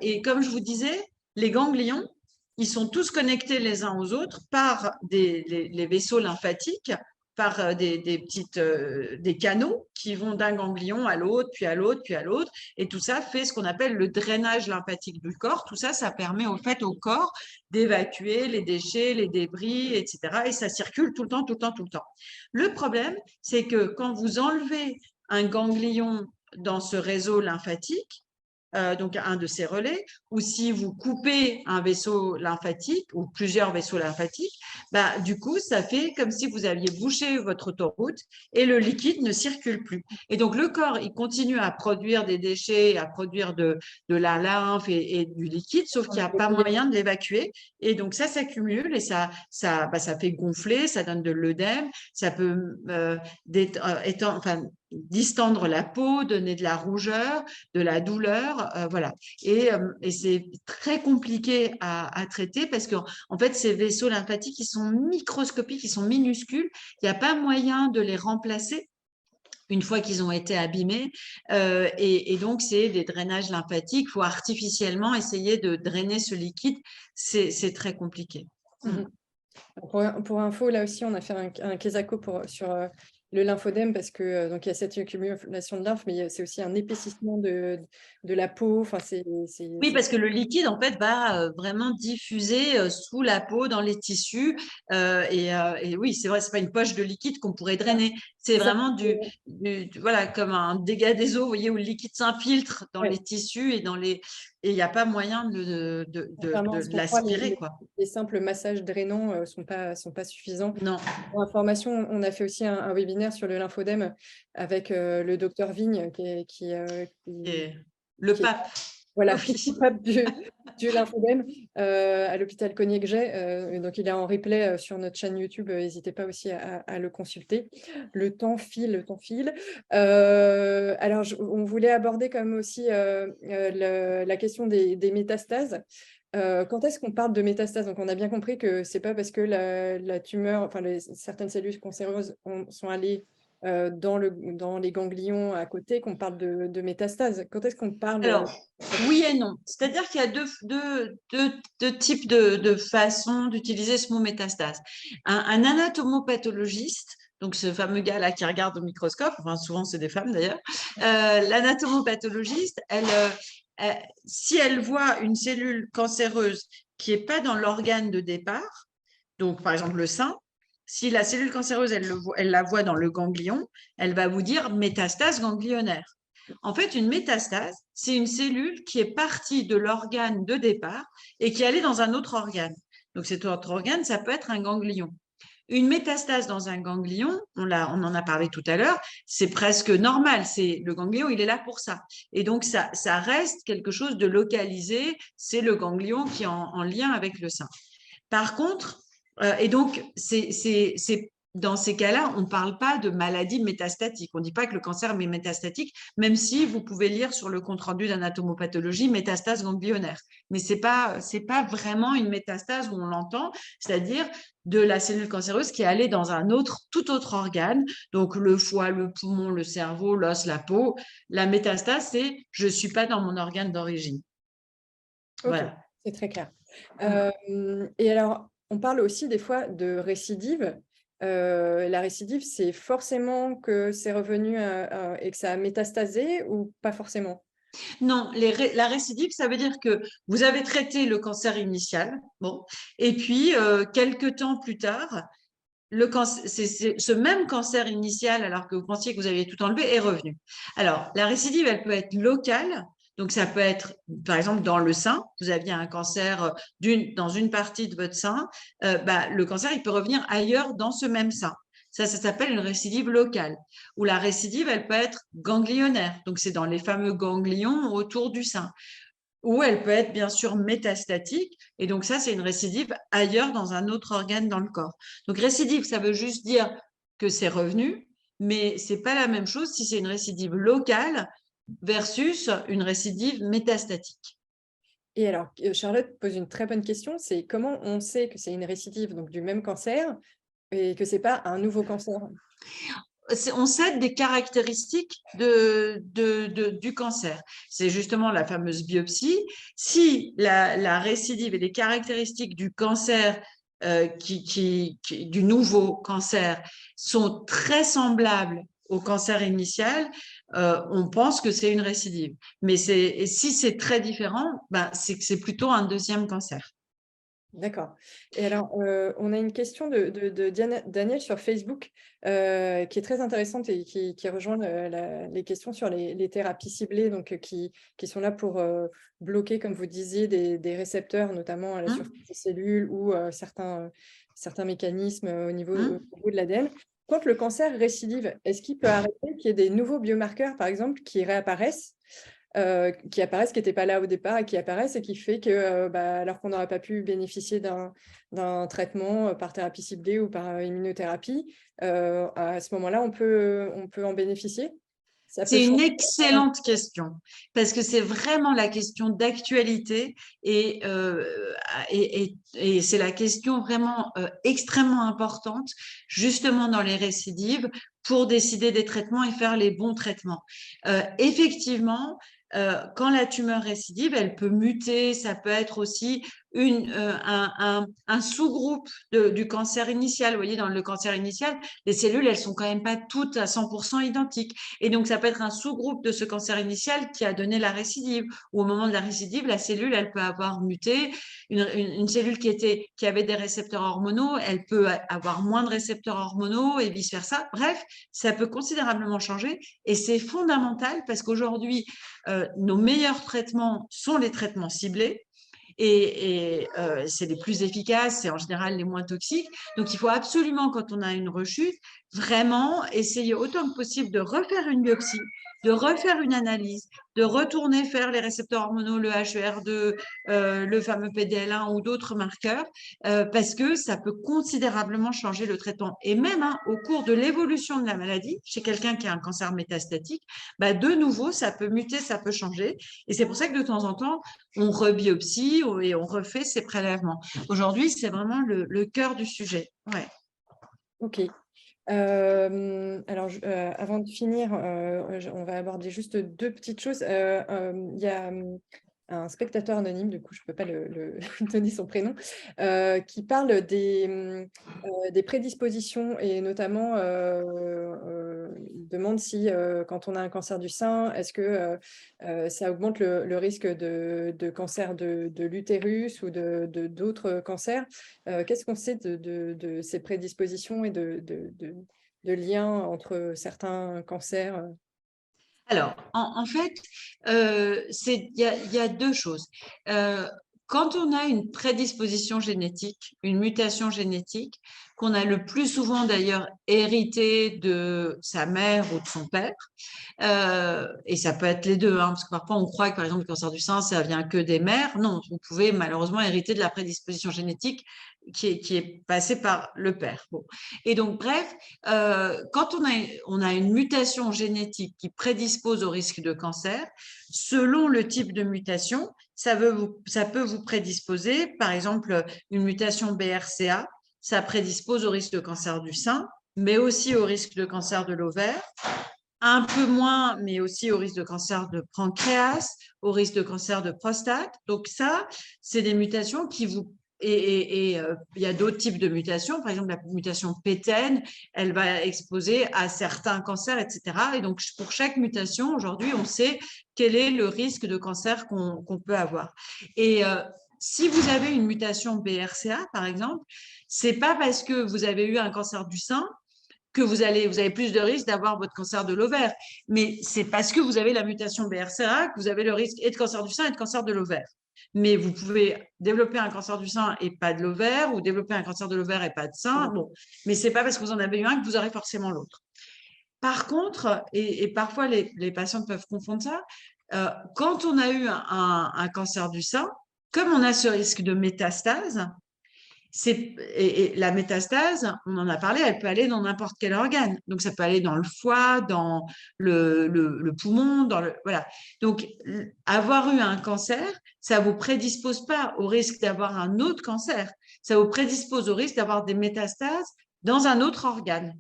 Et comme je vous disais, les ganglions, ils sont tous connectés les uns aux autres par les vaisseaux lymphatiques, par des canaux qui vont d'un ganglion à l'autre, puis à l'autre, puis à l'autre. Et tout ça fait ce qu'on appelle le drainage lymphatique du corps. Tout ça, ça permet au fait au corps d'évacuer les déchets, les débris, etc. Et ça circule tout le temps, tout le temps, tout le temps. Le problème, c'est que quand vous enlevez un ganglion dans ce réseau lymphatique, donc un de ces relais, ou si vous coupez un vaisseau lymphatique ou plusieurs vaisseaux lymphatiques, bah, du coup, ça fait comme si vous aviez bouché votre autoroute et le liquide ne circule plus. Et donc, le corps, il continue à produire des déchets, à produire de la lymphe et du liquide, sauf qu'il n'y a pas moyen de l'évacuer. Et donc, ça s'accumule et ça fait gonfler, ça donne de l'œdème, ça peut distendre la peau, donner de la rougeur, de la douleur, voilà. Et c'est très compliqué à traiter parce que en fait, ces vaisseaux lymphatiques, ils sont microscopiques, ils sont minuscules. Il n'y a pas moyen de les remplacer une fois qu'ils ont été abîmés. Et donc, c'est des drainages lymphatiques. Il faut artificiellement essayer de drainer ce liquide. C'est très compliqué. Pour info, là aussi, on a fait un quesaco sur le lymphodème parce que donc il y a cette accumulation de lymphe, mais c'est aussi un épaississement de la peau. Enfin, Oui, parce que le liquide, en fait, va vraiment diffuser sous la peau, dans les tissus. Et oui, c'est vrai, c'est pas une poche de liquide qu'on pourrait drainer. C'est vraiment voilà, comme un dégât des eaux, vous voyez, où le liquide s'infiltre dans les tissus et il n'y a pas moyen de l'aspirer, quoi. Les simples massages drainants sont pas suffisants. Non. Pour information, on a fait aussi un webinaire sur le lymphodème avec le docteur Vigne, qui le pape. Voilà, le pape du lymphodème à l'hôpital Cognac-Jay. Donc, il est en replay sur notre chaîne YouTube. N'hésitez pas aussi à le consulter. Le temps file. Alors, on voulait aborder quand même aussi la question des métastases. Quand est-ce qu'on parle de métastases? Donc, on a bien compris que ce n'est pas parce que la tumeur, enfin, certaines cellules cancéreuses sont allées dans les ganglions à côté qu'on parle de métastases. Quand est-ce qu'on parle Alors, oui et non. C'est-à-dire qu'il y a deux types de façons d'utiliser ce mot métastase. Un anatomopathologiste, donc ce fameux gars-là qui regarde au microscope, enfin souvent c'est des femmes d'ailleurs, l'anatomopathologiste, si elle voit une cellule cancéreuse qui n'est pas dans l'organe de départ, donc par exemple le sein, si la cellule cancéreuse, elle la voit dans le ganglion, elle va vous dire métastase ganglionnaire. En fait, une métastase, c'est une cellule qui est partie de l'organe de départ et qui est allée dans un autre organe. Donc, cet autre organe, ça peut être un ganglion. Une métastase dans un ganglion, on en a parlé tout à l'heure, c'est presque normal. Le ganglion, il est là pour ça. Et donc, ça reste quelque chose de localisé. C'est le ganglion qui est en lien avec le sein. Par contre, et donc, dans ces cas-là, on ne parle pas de maladie métastatique. On ne dit pas que le cancer est métastatique, même si vous pouvez lire sur le compte-rendu d'anatomopathologie métastase ganglionnaire. Mais ce n'est pas vraiment une métastase où on l'entend, c'est-à-dire de la cellule cancéreuse qui est allée dans tout autre organe, donc le foie, le poumon, le cerveau, l'os, la peau. La métastase, c'est « je ne suis pas dans mon organe d'origine ». Okay, voilà. C'est très clair. Et alors, on parle aussi des fois de récidive. La récidive, c'est forcément que c'est revenu et que ça a métastasé ou pas forcément? Non, la récidive, ça veut dire que vous avez traité le cancer initial, bon, et puis quelques temps plus tard, ce même cancer initial, alors que vous pensiez que vous aviez tout enlevé, est revenu. Alors, la récidive, elle peut être locale. Donc, ça peut être, par exemple, dans le sein. Vous aviez un cancer dans une partie de votre sein. Le cancer, il peut revenir ailleurs dans ce même sein. Ça s'appelle une récidive locale. Ou la récidive, elle peut être ganglionnaire. Donc, c'est dans les fameux ganglions autour du sein. Ou elle peut être bien sûr métastatique. Et donc, ça, c'est une récidive ailleurs dans un autre organe dans le corps. Donc, récidive, ça veut juste dire que c'est revenu, mais ce n'est pas la même chose si c'est une récidive locale versus une récidive métastatique. Et alors, Charlotte pose une très bonne question, c'est comment on sait que c'est une récidive donc, du même cancer et que ce n'est pas un nouveau cancer? On sait des caractéristiques du cancer. C'est justement la fameuse biopsie. Si la récidive et les caractéristiques du cancer du nouveau cancer sont très semblables au cancer initial, on pense que c'est une récidive. Mais si c'est très différent, ben, c'est que c'est plutôt un deuxième cancer. D'accord. Et alors, on a une question de Daniel sur Facebook qui est très intéressante et qui rejoint les questions sur les thérapies ciblées, donc qui sont là pour bloquer, comme vous disiez, des récepteurs, notamment à la Hum, surface des cellules ou certains mécanismes hum. au niveau de l'ADN. Quand le cancer récidive, est-ce qu'il peut arriver qu'il y ait des nouveaux biomarqueurs, par exemple, qui réapparaissent qui apparaissent, qui n'étaient pas là au départ et qui apparaissent et qui fait que, alors qu'on n'aurait pas pu bénéficier d'un traitement par thérapie ciblée ou par immunothérapie, à ce moment-là, on peut en bénéficier? Ça peut C'est une changer. excellente question parce que c'est vraiment la question d'actualité et c'est la question vraiment extrêmement importante justement dans les récidives pour décider des traitements et faire les bons traitements. Effectivement, quand la tumeur récidive, elle peut muter, ça peut être aussi un sous-groupe du cancer initial. Vous voyez, dans le cancer initial, les cellules, elles sont quand même pas toutes à 100% identiques. Et donc, ça peut être un sous-groupe de ce cancer initial qui a donné la récidive. Ou au moment de la récidive, la cellule, elle peut avoir muté. Une cellule qui avait des récepteurs hormonaux, elle peut avoir moins de récepteurs hormonaux et vice-versa. Bref, ça peut considérablement changer. Et c'est fondamental parce qu'aujourd'hui, nos meilleurs traitements sont les traitements ciblés. C'est les plus efficaces, c'est en général les moins toxiques. Donc, il faut absolument, quand on a une rechute, vraiment essayer autant que possible de refaire une biopsie, de refaire une analyse, de retourner faire les récepteurs hormonaux, le HER2, le fameux PDL1 ou d'autres marqueurs, parce que ça peut considérablement changer le traitement. Et même au cours de l'évolution de la maladie, chez quelqu'un qui a un cancer métastatique, bah, de nouveau, ça peut muter, ça peut changer. Et c'est pour ça que de temps en temps, on rebiopsie et on refait ces prélèvements. Aujourd'hui, c'est vraiment le cœur du sujet. Ouais. OK. Alors, avant de finir, on va aborder juste deux petites choses. Il y a un spectateur anonyme, du coup, je ne peux pas le donner son prénom, qui parle des prédispositions et notamment il demande si, quand on a un cancer du sein, est-ce que ça augmente le risque de cancer de l'utérus ou d'autres cancers. Qu'est-ce qu'on sait de ces prédispositions et de liens entre certains cancers? Alors, en fait, il y a deux choses. Quand on a une prédisposition génétique, une mutation génétique, qu'on a le plus souvent d'ailleurs hérité de sa mère ou de son père, et ça peut être les deux, hein, parce que parfois on croit que par exemple le cancer du sein, ça vient que des mères. Non, vous pouvez malheureusement hériter de la prédisposition génétique qui est passée par le père. Bon. Et donc, bref, quand on a une mutation génétique qui prédispose au risque de cancer, selon le type de mutation, ça peut vous prédisposer, par exemple, une mutation BRCA, ça prédispose au risque de cancer du sein, mais aussi au risque de cancer de l'ovaire, un peu moins, mais aussi au risque de cancer de pancréas, au risque de cancer de prostate. Donc ça, c'est des mutations qui vous... Et il y a d'autres types de mutations. Par exemple, la mutation PTEN, elle va exposer à certains cancers, etc. Et donc, pour chaque mutation, aujourd'hui, on sait quel est le risque de cancer qu'on peut avoir. Et si vous avez une mutation BRCA, par exemple, c'est pas parce que vous avez eu un cancer du sein que vous avez plus de risques d'avoir votre cancer de l'ovaire. Mais c'est parce que vous avez la mutation BRCA que vous avez le risque et de cancer du sein et de cancer de l'ovaire. Mais vous pouvez développer un cancer du sein et pas de l'ovaire, ou développer un cancer de l'ovaire et pas de sein. Bon, mais c'est pas parce que vous en avez eu un que vous aurez forcément l'autre. Par contre, et parfois les patients peuvent confondre ça, quand on a eu un cancer du sein, comme on a ce risque de métastase, et la métastase, on en a parlé, elle peut aller dans n'importe quel organe. Donc, ça peut aller dans le foie, dans le poumon, voilà. Donc, avoir eu un cancer, ça ne vous prédispose pas au risque d'avoir un autre cancer. Ça vous prédispose au risque d'avoir des métastases dans un autre organe.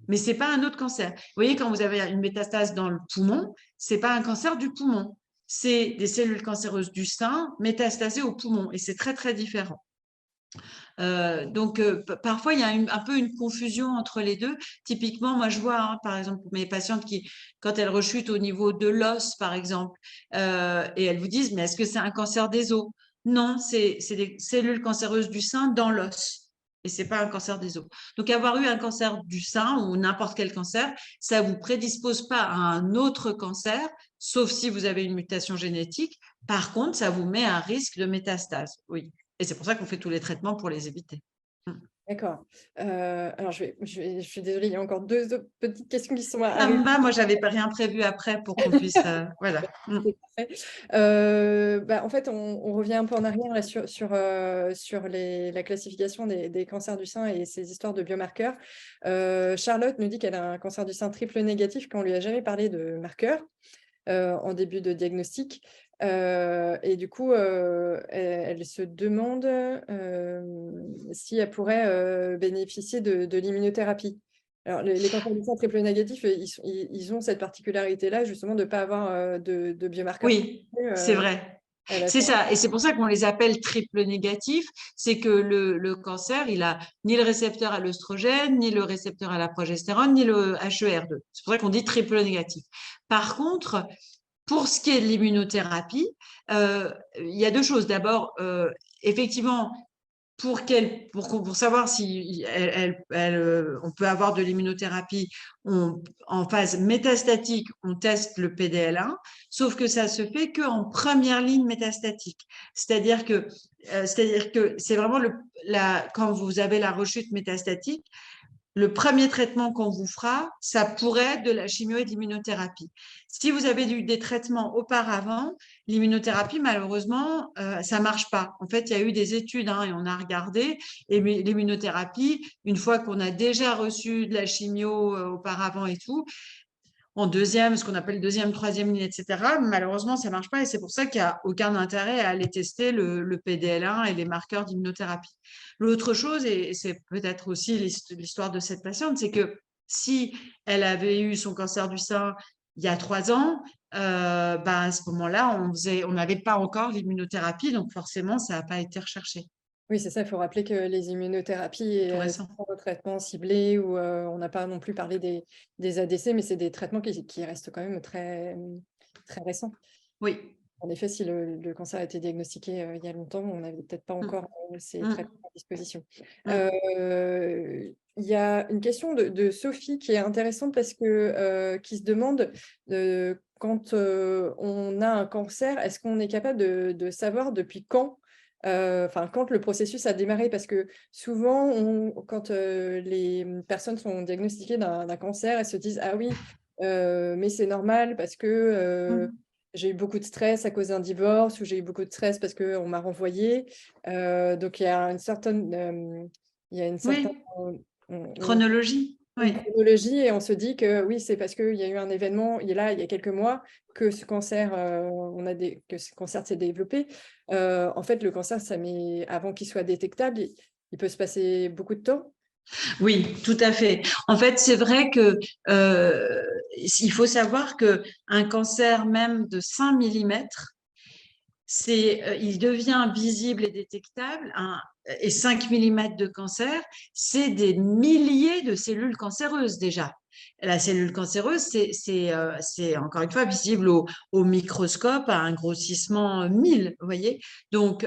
Mais ce n'est pas un autre cancer. Vous voyez, quand vous avez une métastase dans le poumon, ce n'est pas un cancer du poumon. C'est des cellules cancéreuses du sein métastasées au poumon. Et c'est très, très différent. Parfois, il y a un peu une confusion entre les deux. Typiquement, moi, je vois, hein, par exemple, mes patientes qui, quand elles rechutent au niveau de l'os, par exemple, et elles vous disent, mais est-ce que c'est un cancer des os? Non, c'est des cellules cancéreuses du sein dans l'os. Et c'est pas un cancer des os. Donc, avoir eu un cancer du sein ou n'importe quel cancer, ça vous prédispose pas à un autre cancer, sauf si vous avez une mutation génétique. Par contre, ça vous met à risque de métastase. Oui. Et c'est pour ça qu'on fait tous les traitements pour les éviter. D'accord. Alors, je suis désolée, il y a encore deux autres petites questions qui sont Ça arrivées. me va, moi, j'avais pas rien prévu après pour qu'on puisse. Voilà. C'est parfait. En fait, on revient un peu en arrière là, sur la classification des cancers du sein et ces histoires de biomarqueurs. Charlotte nous dit qu'elle a un cancer du sein triple négatif, qu'on ne lui a jamais parlé de marqueurs en début de diagnostic. Et du coup, elle se demande si elle pourrait bénéficier de l'immunothérapie. Alors, les cancers du sein triple négatifs, ils ont cette particularité-là, justement, de ne pas avoir de biomarqueurs. Oui, c'est vrai. Elle a C'est ça. ça. Et c'est pour ça qu'on les appelle triple négatifs. C'est que le cancer, il a ni le récepteur à l'œstrogène, ni le récepteur à la progestérone, ni le HER2. C'est pour ça qu'on dit triple négatif. Par contre, pour ce qui est de l'immunothérapie, il y a deux choses. D'abord, effectivement, pour savoir si on peut avoir de l'immunothérapie en phase métastatique, on teste le PDL1, sauf que ça se fait qu'en première ligne métastatique. C'est-à-dire que c'est vraiment quand vous avez la rechute métastatique, le premier traitement qu'on vous fera, ça pourrait être de la chimio et de l'immunothérapie. Si vous avez eu des traitements auparavant, l'immunothérapie, malheureusement, ça ne marche pas. En fait, il y a eu des études et on a regardé. Et l'immunothérapie, une fois qu'on a déjà reçu de la chimio auparavant et tout, en deuxième, ce qu'on appelle deuxième, troisième ligne, etc. Malheureusement, ça ne marche pas et c'est pour ça qu'il n'y a aucun intérêt à aller tester le PDL1 et les marqueurs d'immunothérapie. L'autre chose, et c'est peut-être aussi l'histoire de cette patiente, c'est que si elle avait eu son cancer du sein il y a 3 ans, à ce moment-là, on n'avait pas encore l'immunothérapie, donc forcément, ça n'a pas été recherché. Oui, c'est ça, il faut rappeler que les immunothérapies, Tout sont récent. pas des traitements ciblés ou on n'a pas non plus parlé des ADC, mais c'est des traitements qui restent quand même très, très récents. Oui. En effet, si le cancer a été diagnostiqué il y a longtemps, on n'avait peut-être pas encore ces traitements à disposition. Il y a une question de Sophie qui est intéressante parce que qui se demande quand on a un cancer, est-ce qu'on est capable de savoir depuis quand, quand le processus a démarré? Parce que souvent, quand les personnes sont diagnostiquées d'un cancer, elles se disent: «Ah oui, mais c'est normal parce que j'ai eu beaucoup de stress à cause d'un divorce ou j'ai eu beaucoup de stress parce qu'on m'a renvoyée». Donc, il y a une certaine Oui. Chronologie. une Oui. chronologie et on se dit que oui, c'est parce qu'il y a eu un événement il y a quelques mois que ce cancer, que ce cancer s'est développé. En fait, le cancer, avant qu'il soit détectable, il peut se passer beaucoup de temps. Oui, tout à fait. En fait, c'est vrai que il faut savoir que un cancer même de 5 millimètres, il devient visible et détectable. Et 5 millimètres de cancer, c'est des milliers de cellules cancéreuses déjà. La cellule cancéreuse, c'est encore une fois visible au microscope à un grossissement 1000, vous voyez. Donc,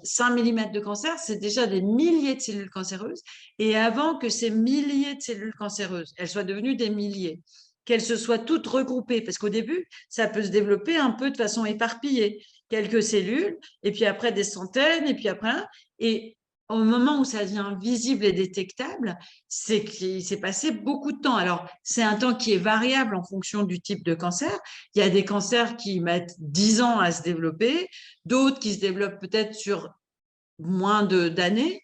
5 millimètres de cancer, c'est déjà des milliers de cellules cancéreuses. Et avant que ces milliers de cellules cancéreuses, elles soient devenues des milliers, qu'elles se soient toutes regroupées, parce qu'au début, ça peut se développer un peu de façon éparpillée, quelques cellules, et puis après des centaines, et puis après, et au moment où ça devient visible et détectable, c'est qu'il s'est passé beaucoup de temps. Alors, c'est un temps qui est variable en fonction du type de cancer. Il y a des cancers qui mettent 10 ans à se développer, d'autres qui se développent peut-être sur moins d'années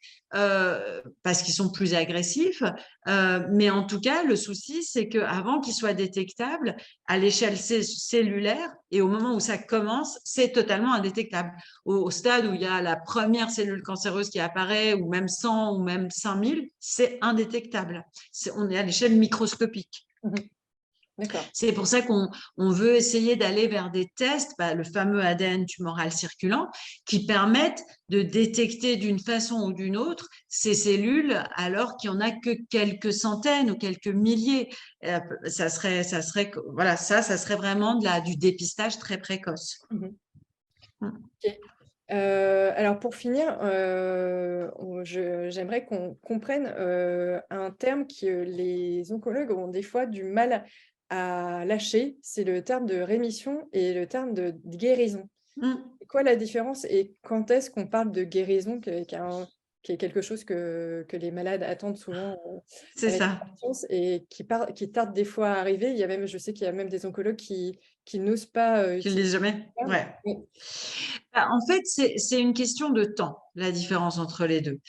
parce qu'ils sont plus agressifs. Mais en tout cas, le souci, c'est qu'avant qu'ils soient détectables à l'échelle cellulaire et au moment où ça commence, c'est totalement indétectable. Au stade où il y a la première cellule cancéreuse qui apparaît, ou même 100 ou même 5000, c'est indétectable. On est à l'échelle microscopique. D'accord. C'est pour ça qu'on veut essayer d'aller vers des tests, le fameux ADN tumoral circulant, qui permettent de détecter d'une façon ou d'une autre ces cellules, alors qu'il n'y en a que quelques centaines ou quelques milliers. Ça serait, voilà, ça serait vraiment du dépistage très précoce. Mhm. Mm. Ok. Alors pour finir, j'aimerais qu'on comprenne un terme que les oncologues ont des fois du mal à lâcher, c'est le terme de rémission et le terme de guérison. Mm. C'est quoi la différence et quand est-ce qu'on parle de guérison, qui est quelque chose que les malades attendent souvent C'est avec ça. impatience et qui tarde des fois à arriver. Je sais qu'il y a même des oncologues qui n'osent pas Tu le utiliser dis jamais? le terme. Ouais. En fait, c'est une question de temps, la différence entre les deux.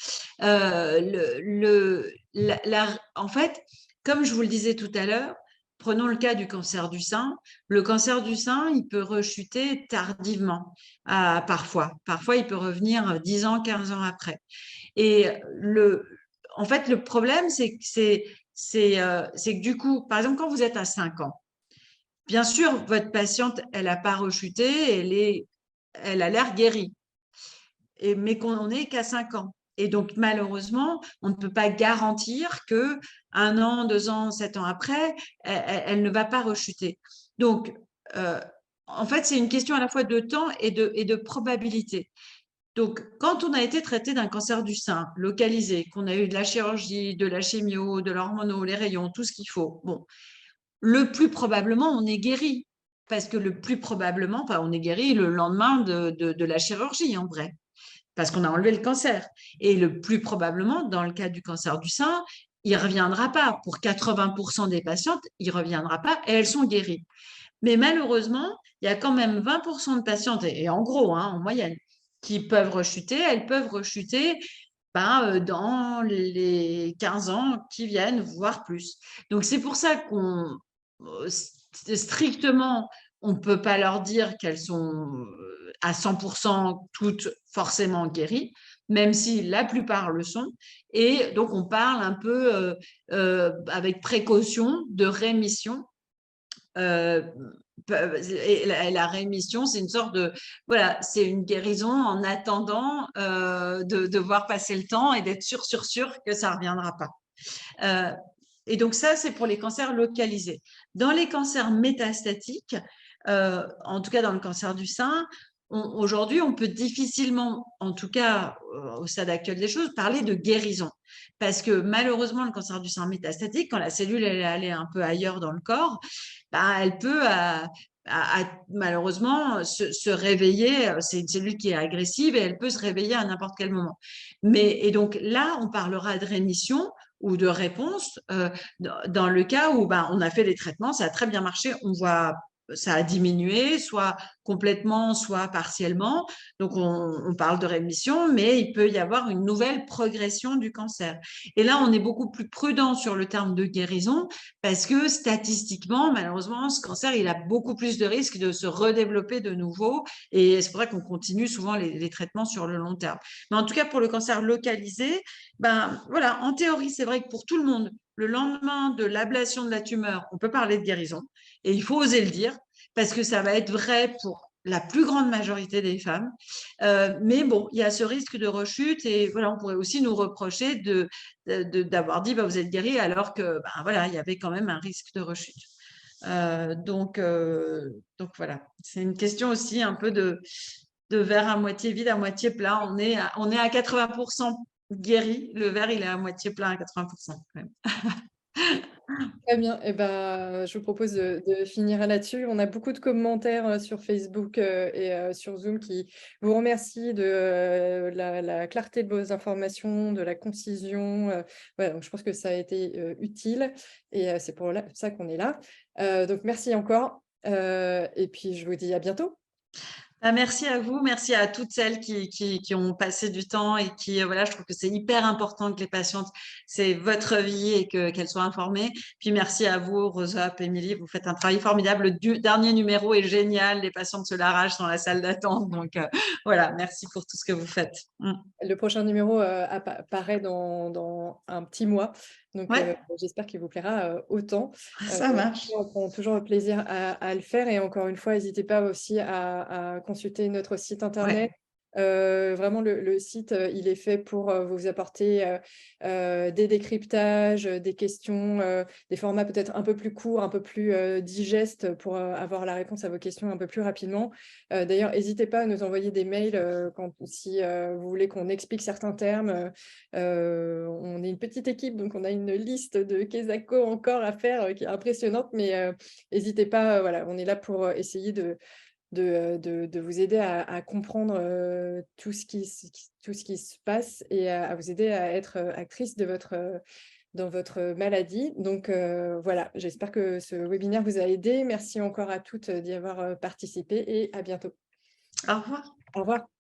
En fait, comme je vous le disais tout à l'heure, prenons le cas du cancer du sein. Le cancer du sein, il peut rechuter tardivement, parfois. Parfois, il peut revenir 10 ans, 15 ans après. Et en fait, le problème, c'est que du coup, par exemple, quand vous êtes à 5 ans, bien sûr, votre patiente, elle n'a pas rechuté, elle a l'air guérie, mais qu'on n'est qu'à 5 ans. Et donc, malheureusement, on ne peut pas garantir que 1 an, 2 ans, 7 ans après, elle ne va pas rechuter. Donc, en fait, c'est une question à la fois de temps et de probabilité. Donc, quand on a été traité d'un cancer du sein localisé, qu'on a eu de la chirurgie, de la chimio, de l'hormono, les rayons, tout ce qu'il faut, bon, le plus probablement, on est guéri. Parce que le plus probablement, on est guéri le lendemain de la chirurgie, en vrai, parce qu'on a enlevé le cancer. Et le plus probablement, dans le cas du cancer du sein, il ne reviendra pas. Pour 80% des patientes, il ne reviendra pas et elles sont guéries. Mais malheureusement, il y a quand même 20% de patientes, et en gros, en moyenne, qui peuvent rechuter. Elles peuvent rechuter dans les 15 ans qui viennent, voire plus. Donc, c'est pour ça qu'on strictement, on ne peut pas leur dire qu'elles sont à 100% toutes forcément guéries, même si la plupart le sont. Et donc, on parle un peu avec précaution de rémission. Et la rémission, c'est une sorte de, voilà, c'est une guérison en attendant de voir passer le temps et d'être sûr que ça ne reviendra pas. Et donc ça, c'est pour les cancers localisés. Dans les cancers métastatiques, en tout cas dans le cancer du sein, aujourd'hui, on peut difficilement, en tout cas au stade actuel des choses, parler de guérison. Parce que malheureusement, le cancer du sein métastatique, quand la cellule elle est allée un peu ailleurs dans le corps, elle peut malheureusement se réveiller. C'est une cellule qui est agressive et elle peut se réveiller à n'importe quel moment. Et donc là, on parlera de rémission ou de réponse dans le cas où on a fait les traitements, ça a très bien marché, on voit ça a diminué, soit complètement, soit partiellement. Donc, on parle de rémission, mais il peut y avoir une nouvelle progression du cancer. Et là, on est beaucoup plus prudent sur le terme de guérison parce que statistiquement, malheureusement, ce cancer, il a beaucoup plus de risques de se redévelopper de nouveau. Et c'est pour ça qu'on continue souvent les traitements sur le long terme. Mais en tout cas, pour le cancer localisé, voilà, en théorie, c'est vrai que pour tout le monde, le lendemain de l'ablation de la tumeur, on peut parler de guérison. Et il faut oser le dire, parce que ça va être vrai pour la plus grande majorité des femmes. Mais bon, il y a ce risque de rechute et voilà, on pourrait aussi nous reprocher d'avoir dit vous êtes guéri alors que voilà, il y avait quand même un risque de rechute. Donc voilà, c'est une question aussi un peu de verre à moitié vide, à moitié plein. On est à 80% guéri. Le verre, il est à moitié plein à 80% quand même. Très bien. Je vous propose de finir là-dessus. On a beaucoup de commentaires sur Facebook et sur Zoom qui vous remercient de la clarté de vos informations, de la concision. Voilà, donc je pense que ça a été utile et c'est pour ça qu'on est là. Donc merci encore. Et puis je vous dis à bientôt. Ah, merci à vous, merci à toutes celles qui ont passé du temps et qui, voilà, je trouve que c'est hyper important que les patientes, c'est votre vie et qu'elles soient informées. Puis merci à vous, Rosa, Émilie, vous faites un travail formidable. Le dernier numéro est génial, les patientes se l'arrachent dans la salle d'attente. Donc voilà, merci pour tout ce que vous faites. Le prochain numéro paraît dans un petit mois, donc Ouais, j'espère qu'il vous plaira autant. ça marche. On prend toujours plaisir à le faire et encore une fois, n'hésitez pas aussi à consulter notre site internet. Ouais, Vraiment, le site, il est fait pour vous apporter des décryptages, des questions, des formats peut-être un peu plus courts, un peu plus digestes pour avoir la réponse à vos questions un peu plus rapidement. D'ailleurs, n'hésitez pas à nous envoyer des mails si vous voulez qu'on explique certains termes. On est une petite équipe, donc on a une liste de Kesako encore à faire qui est impressionnante, mais n'hésitez pas, voilà, on est là pour essayer de vous aider à comprendre tout ce qui se passe et à vous aider à être actrice dans votre maladie. Donc voilà, j'espère que ce webinaire vous a aidé. Merci encore à toutes d'y avoir participé et à bientôt. au revoir. Au revoir.